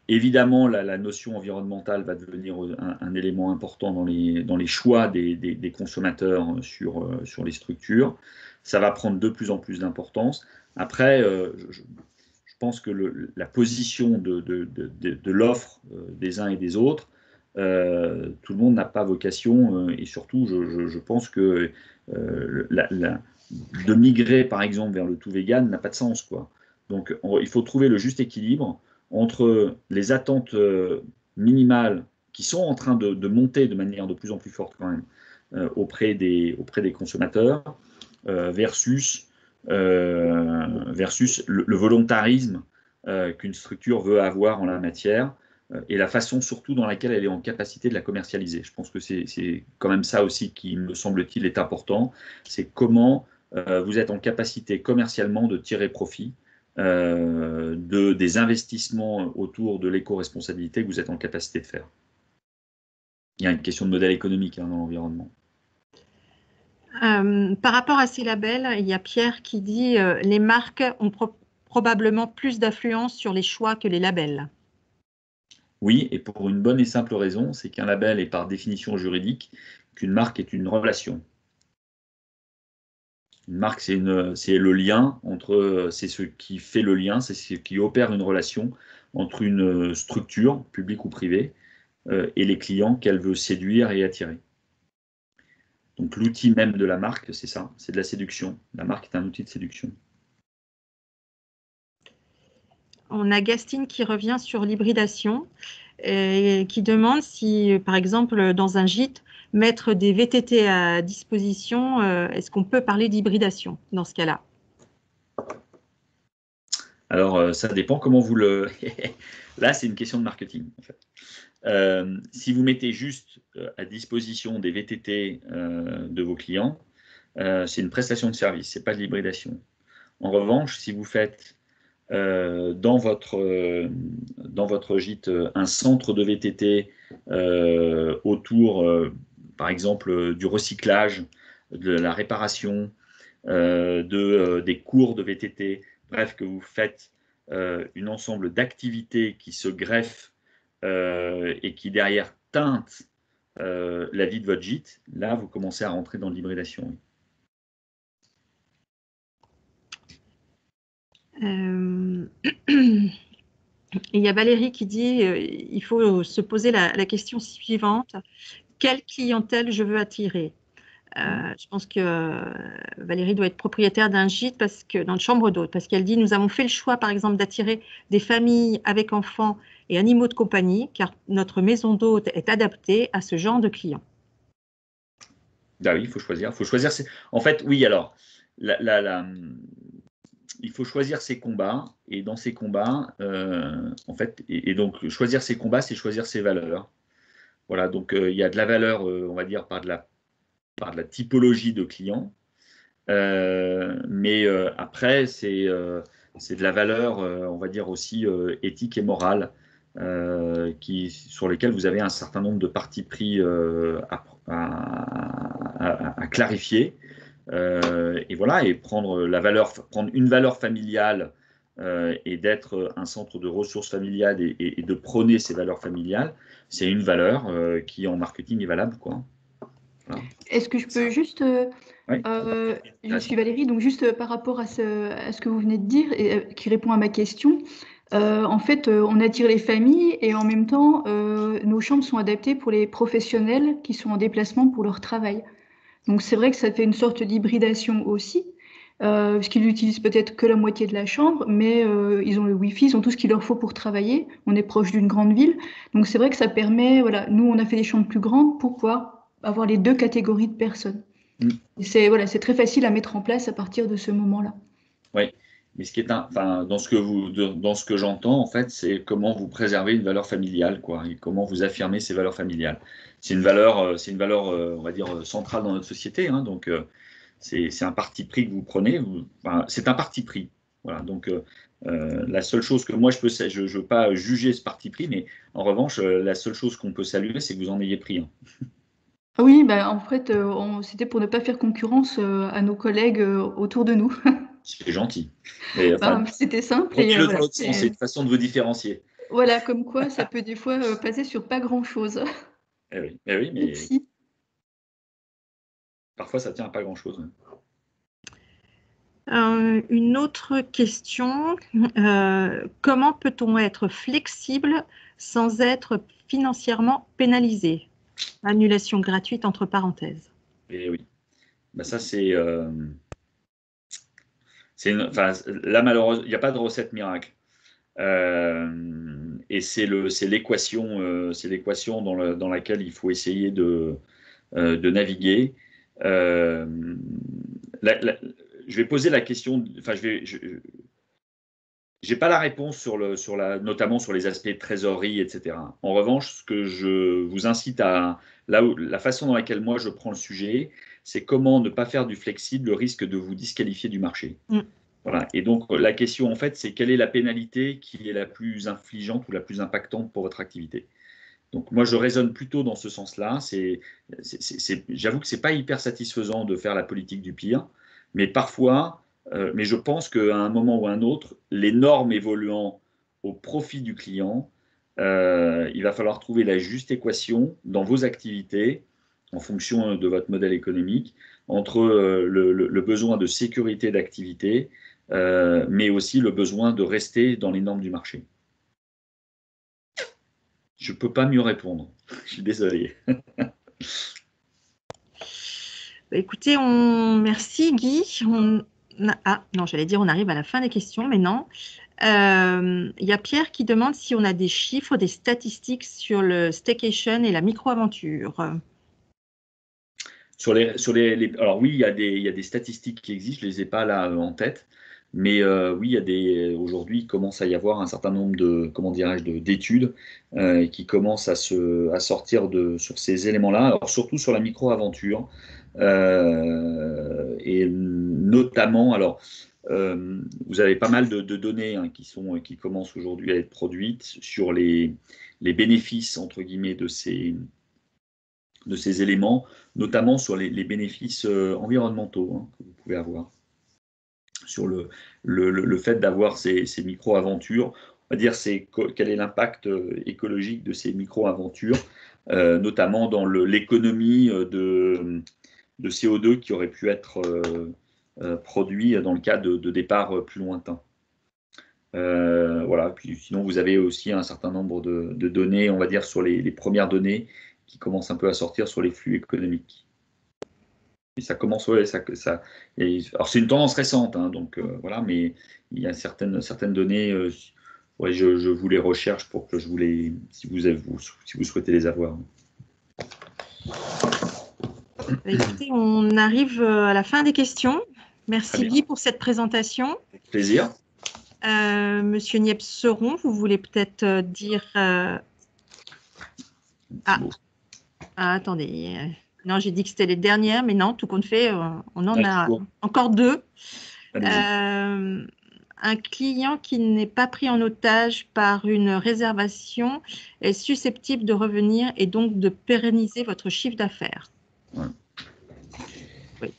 Évidemment, la notion environnementale va devenir un élément important dans les choix des consommateurs sur les structures. Ça va prendre de plus en plus d'importance. Après, je pense que la position de l'offre des uns et des autres, tout le monde n'a pas vocation, et surtout, je pense que de migrer, par exemple, vers le tout vegan n'a pas de sens, quoi. Donc, il faut trouver le juste équilibre entre les attentes minimales qui sont en train de monter de manière de plus en plus forte quand même auprès des consommateurs versus le volontarisme qu'une structure veut avoir en la matière et la façon surtout dans laquelle elle est en capacité de la commercialiser. Je pense que c'est quand même ça aussi qui, me semble-t-il, est important. C'est comment vous êtes en capacité commercialement de tirer profit des investissements autour de l'éco-responsabilité que vous êtes en capacité de faire. Il y a une question de modèle économique dans l'environnement. Par rapport à ces labels, il y a Pierre qui dit les marques ont probablement plus d'influence sur les choix que les labels. Oui, et pour une bonne et simple raison, c'est qu'un label est par définition juridique qu'une marque est une relation. Une marque, c'est le lien entre, c'est ce qui fait le lien, c'est ce qui opère une relation entre une structure, publique ou privée, et les clients qu'elle veut séduire et attirer. Donc l'outil même de la marque, c'est ça, c'est de la séduction. La marque est un outil de séduction. On a Gastine qui revient sur l'hybridation et qui demande si, par exemple, dans un gîte, mettre des VTT à disposition, est-ce qu'on peut parler d'hybridation dans ce cas-là? Alors, ça dépend comment vous le... Là, c'est une question de marketing, en fait. Si vous mettez juste à disposition des VTT de vos clients, c'est une prestation de service, c'est pas de l'hybridation. En revanche, si vous faites dans votre gîte un centre de VTT autour, par exemple, du recyclage, de la réparation, des cours de VTT, bref, que vous faites un ensemble d'activités qui se greffent et qui derrière teintent la vie de votre gîte, là, vous commencez à rentrer dans l'hybridation. Et il y a Valérie qui dit il faut se poser la question suivante. Quelle clientèle je veux attirer? Je pense que Valérie doit être propriétaire d'un gîte dans une chambre d'hôte, parce qu'elle dit nous avons fait le choix, par exemple, d'attirer des familles avec enfants et animaux de compagnie, car notre maison d'hôte est adaptée à ce genre de clients. Ah oui, il faut choisir. En fait, oui, alors, il faut choisir ses combats, et dans ces combats, en fait, et donc choisir ses combats, c'est choisir ses valeurs. Voilà, donc il y a de la valeur, on va dire, par de la typologie de clients, mais après, c'est de la valeur, on va dire aussi éthique et morale, sur lesquelles vous avez un certain nombre de partis pris à clarifier. Et voilà, et prendre une valeur familiale et d'être un centre de ressources familiales et de prôner ces valeurs familiales, c'est une valeur qui en marketing est valable, quoi. Voilà. Est-ce que je peux juste, Oui. je suis Valérie, donc juste par rapport à ce que vous venez de dire et qui répond à ma question. En fait, on attire les familles et en même temps, nos chambres sont adaptées pour les professionnels qui sont en déplacement pour leur travail. Donc c'est vrai que ça fait une sorte d'hybridation aussi, parce qu'ils n'utilisent peut-être que la moitié de la chambre, mais ils ont le Wi-Fi, ils ont tout ce qu'il leur faut pour travailler. On est proche d'une grande ville, donc c'est vrai que ça permet, voilà, nous on a fait des chambres plus grandes pour pouvoir avoir les deux catégories de personnes. C'est très facile à mettre en place à partir de ce moment-là. Oui, mais ce qui est dans ce que j'entends, en fait, c'est comment vous préservez une valeur familiale, quoi, et comment vous affirmez ces valeurs familiales. C'est une valeur, on va dire, centrale dans notre société, hein, donc c'est un parti pris que vous prenez. C'est un parti pris. Voilà, donc la seule chose que moi je veux pas juger ce parti pris, mais en revanche, la seule chose qu'on peut saluer, c'est que vous en ayez pris un. Oui, en fait, c'était pour ne pas faire concurrence à nos collègues autour de nous. C'est gentil. Mais, c'était simple. Prenez-le dans l'autre sens, c'est une façon de vous différencier. Voilà, comme quoi ça peut des fois passer sur pas grand-chose. Eh oui, mais Merci. Parfois ça tient à pas grand-chose. Une autre question, comment peut-on être flexible sans être financièrement pénalisé? Annulation gratuite entre parenthèses. Et oui, ça c'est là malheureusement il n'y a pas de recette miracle, et c'est l'équation dans laquelle il faut essayer de naviguer. Je vais poser la question, j'ai pas la réponse notamment sur les aspects de trésorerie, etc. En revanche, ce que je vous incite la façon dans laquelle moi je prends le sujet, c'est comment ne pas faire du flexible le risque de vous disqualifier du marché. Voilà. Et donc la question en fait, c'est quelle est la pénalité qui est la plus infligeante ou la plus impactante pour votre activité. Donc moi je raisonne plutôt dans ce sens-là. J'avoue que c'est pas hyper satisfaisant de faire la politique du pire, mais parfois. Mais je pense qu'à un moment ou à un autre, les normes évoluant au profit du client, il va falloir trouver la juste équation dans vos activités, en fonction de votre modèle économique, entre le besoin de sécurité d'activité, mais aussi le besoin de rester dans les normes du marché. Je ne peux pas mieux répondre. Je suis désolé. Écoutez, merci Guy. Non, j'allais dire on arrive à la fin des questions, mais non. Il y a Pierre qui demande si on a des chiffres, des statistiques sur le staycation et la micro-aventure. Alors oui, il y a des statistiques qui existent, je ne les ai pas là en tête, mais oui, aujourd'hui, il commence à y avoir un certain nombre d'études qui commencent à sortir sur ces éléments-là, alors surtout sur la micro-aventure. Et notamment, alors, vous avez pas mal de données qui commencent aujourd'hui à être produites sur les bénéfices, entre guillemets, de ces éléments, notamment sur les bénéfices environnementaux que vous pouvez avoir. Sur le fait d'avoir ces micro-aventures, on va dire quel est l'impact écologique de ces micro-aventures, notamment dans l'économie de CO2 qui aurait pu être produit dans le cas de départ plus lointain. Voilà. Puis sinon, vous avez aussi un certain nombre de données, on va dire, sur les premières données qui commencent un peu à sortir sur les flux économiques. Et ça commence, ouais, alors c'est une tendance récente, hein, donc voilà, mais il y a certaines données, ouais, je vous les recherche pour que je vous les, si vous souhaitez les avoir. Écoutez, on arrive à la fin des questions. Merci Guy pour cette présentation. Avec plaisir. Monsieur Niepce-Seron, vous voulez peut-être dire... attendez. Non, j'ai dit que c'était les dernières, mais non, tout compte fait, on en a encore deux. Un client qui n'est pas pris en otage par une réservation est susceptible de revenir et donc de pérenniser votre chiffre d'affaires. Ouais.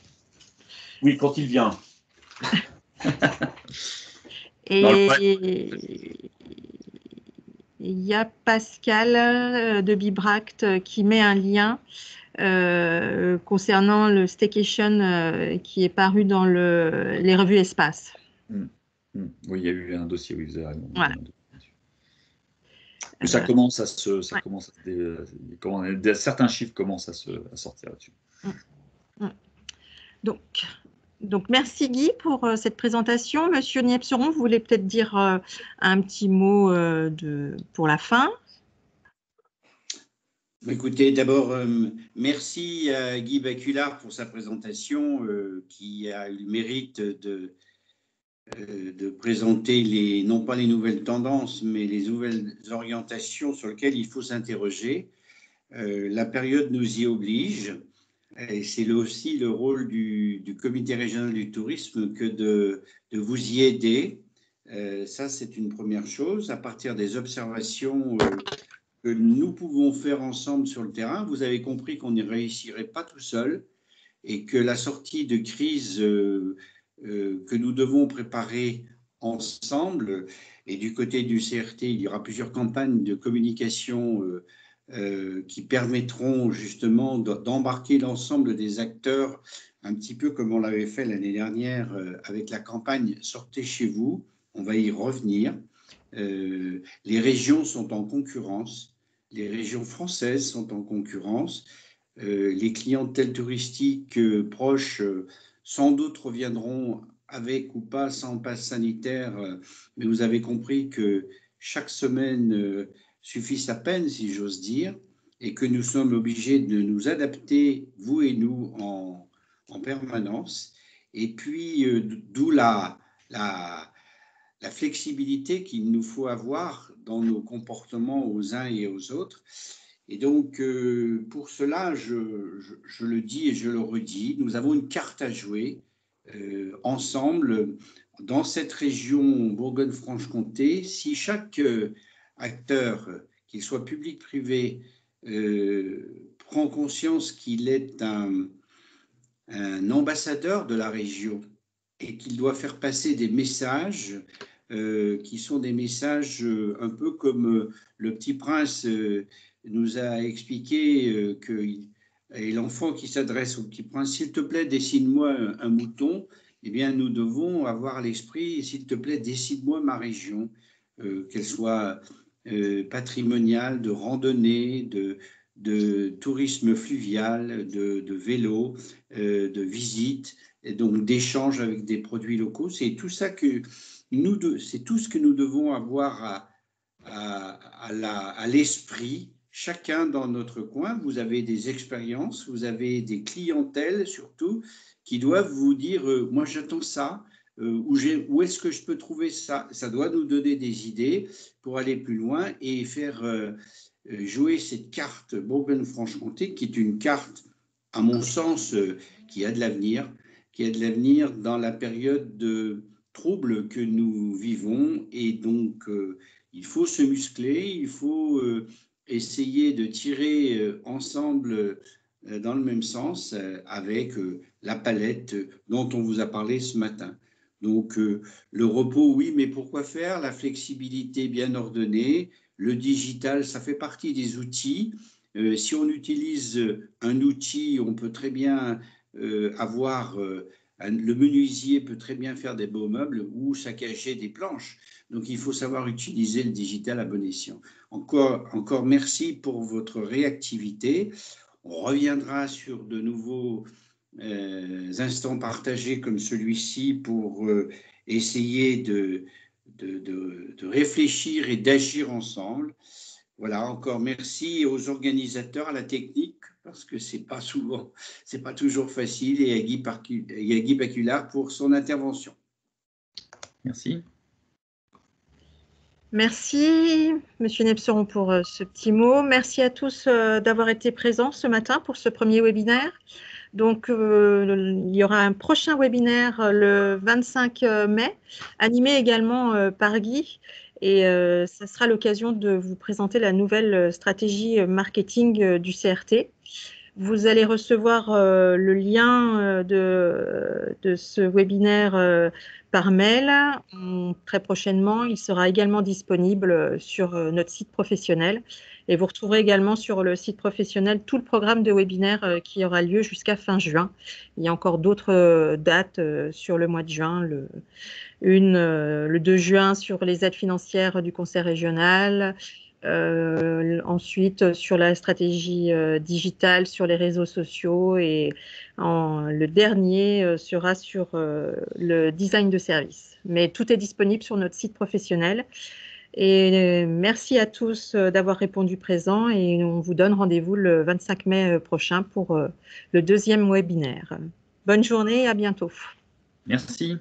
Oui, quand il vient. Et il y a Pascal de Bibract qui met un lien concernant le staycation qui est paru dans les revues Espace. Oui, il y a eu un dossier, oui, vous avez raison. Voilà. Ça commence à certains chiffres commencent à sortir là-dessus. Donc, merci Guy pour cette présentation. Monsieur Niepce-Seron, vous voulez peut-être dire un petit mot pour la fin? Écoutez, d'abord, merci à Guy Baculard pour sa présentation qui a eu le mérite de présenter non pas les nouvelles tendances, mais les nouvelles orientations sur lesquelles il faut s'interroger. La période nous y oblige. Et c'est aussi le rôle du comité régional du tourisme que de vous y aider. Ça, c'est une première chose. À partir des observations que nous pouvons faire ensemble sur le terrain, vous avez compris qu'on n'y réussirait pas tout seul et que la sortie de crise que nous devons préparer ensemble, et du côté du CRT, il y aura plusieurs campagnes de communication qui permettront justement d'embarquer l'ensemble des acteurs, un petit peu comme on l'avait fait l'année dernière avec la campagne « Sortez chez vous ». On va y revenir. Les régions sont en concurrence. Les régions françaises sont en concurrence. Les clientèles touristiques proches, sans doute, reviendront avec ou pas sans passe sanitaire. Mais vous avez compris que chaque semaine suffit sa peine, si j'ose dire, et que nous sommes obligés de nous adapter, vous et nous, en permanence. Et puis, d'où la flexibilité qu'il nous faut avoir dans nos comportements aux uns et aux autres. Et donc, pour cela, je le dis et je le redis, nous avons une carte à jouer ensemble dans cette région Bourgogne-Franche-Comté. Si chaque acteur, qu'il soit public-privé, prend conscience qu'il est un ambassadeur de la région et qu'il doit faire passer des messages qui sont des messages un peu comme le Petit Prince nous a expliqué et l'enfant qui s'adresse au Petit Prince, s'il te plaît, dessine-moi un mouton. Eh bien, nous devons avoir l'esprit, s'il te plaît, dessine-moi ma région, qu'elle soit patrimoniale, de randonnée, de tourisme fluvial, de vélo, de visite, et donc d'échange avec des produits locaux. C'est tout ça c'est tout ce que nous devons avoir à l'esprit, chacun dans notre coin. Vous avez des expériences, vous avez des clientèles surtout, qui doivent vous dire moi j'attends ça, où est-ce que je peux trouver ça? Ça doit nous donner des idées pour aller plus loin et faire jouer cette carte Bourgogne-Franche-Comté, qui est une carte, à mon sens, qui a de l'avenir dans la période de trouble que nous vivons. Et donc, il faut se muscler, il faut essayer de tirer ensemble dans le même sens avec la palette dont on vous a parlé ce matin. Donc, le repos, oui, mais pourquoi faire? La flexibilité bien ordonnée, le digital, ça fait partie des outils. Si on utilise un outil, on peut très bien avoir Le menuisier peut très bien faire des beaux meubles ou saccager des planches. Donc, il faut savoir utiliser le digital à bon escient. Encore merci pour votre réactivité. On reviendra sur de nouveaux instants partagés comme celui-ci pour essayer de réfléchir et d'agir ensemble. Voilà, encore merci aux organisateurs, à la technique, parce que c'est pas toujours facile, et à Guy Baculard pour son intervention. Merci. Merci, Monsieur Nepceron, pour ce petit mot. Merci à tous d'avoir été présents ce matin pour ce premier webinaire. Donc, il y aura un prochain webinaire le 25 mai, animé également par Guy. Et ça sera l'occasion de vous présenter la nouvelle stratégie marketing du CRT. Vous allez recevoir le lien de ce webinaire par mail. Très prochainement, il sera également disponible sur notre site professionnel. Et vous retrouverez également sur le site professionnel tout le programme de webinaire qui aura lieu jusqu'à fin juin. Il y a encore d'autres dates sur le mois de juin. Le 2 juin sur les aides financières du Conseil régional. Ensuite, sur la stratégie digitale, sur les réseaux sociaux, et le dernier sera sur le design de service. Mais tout est disponible sur notre site professionnel. Et merci à tous d'avoir répondu présent, et on vous donne rendez-vous le 25 mai prochain pour le deuxième webinaire. Bonne journée, à bientôt. Merci.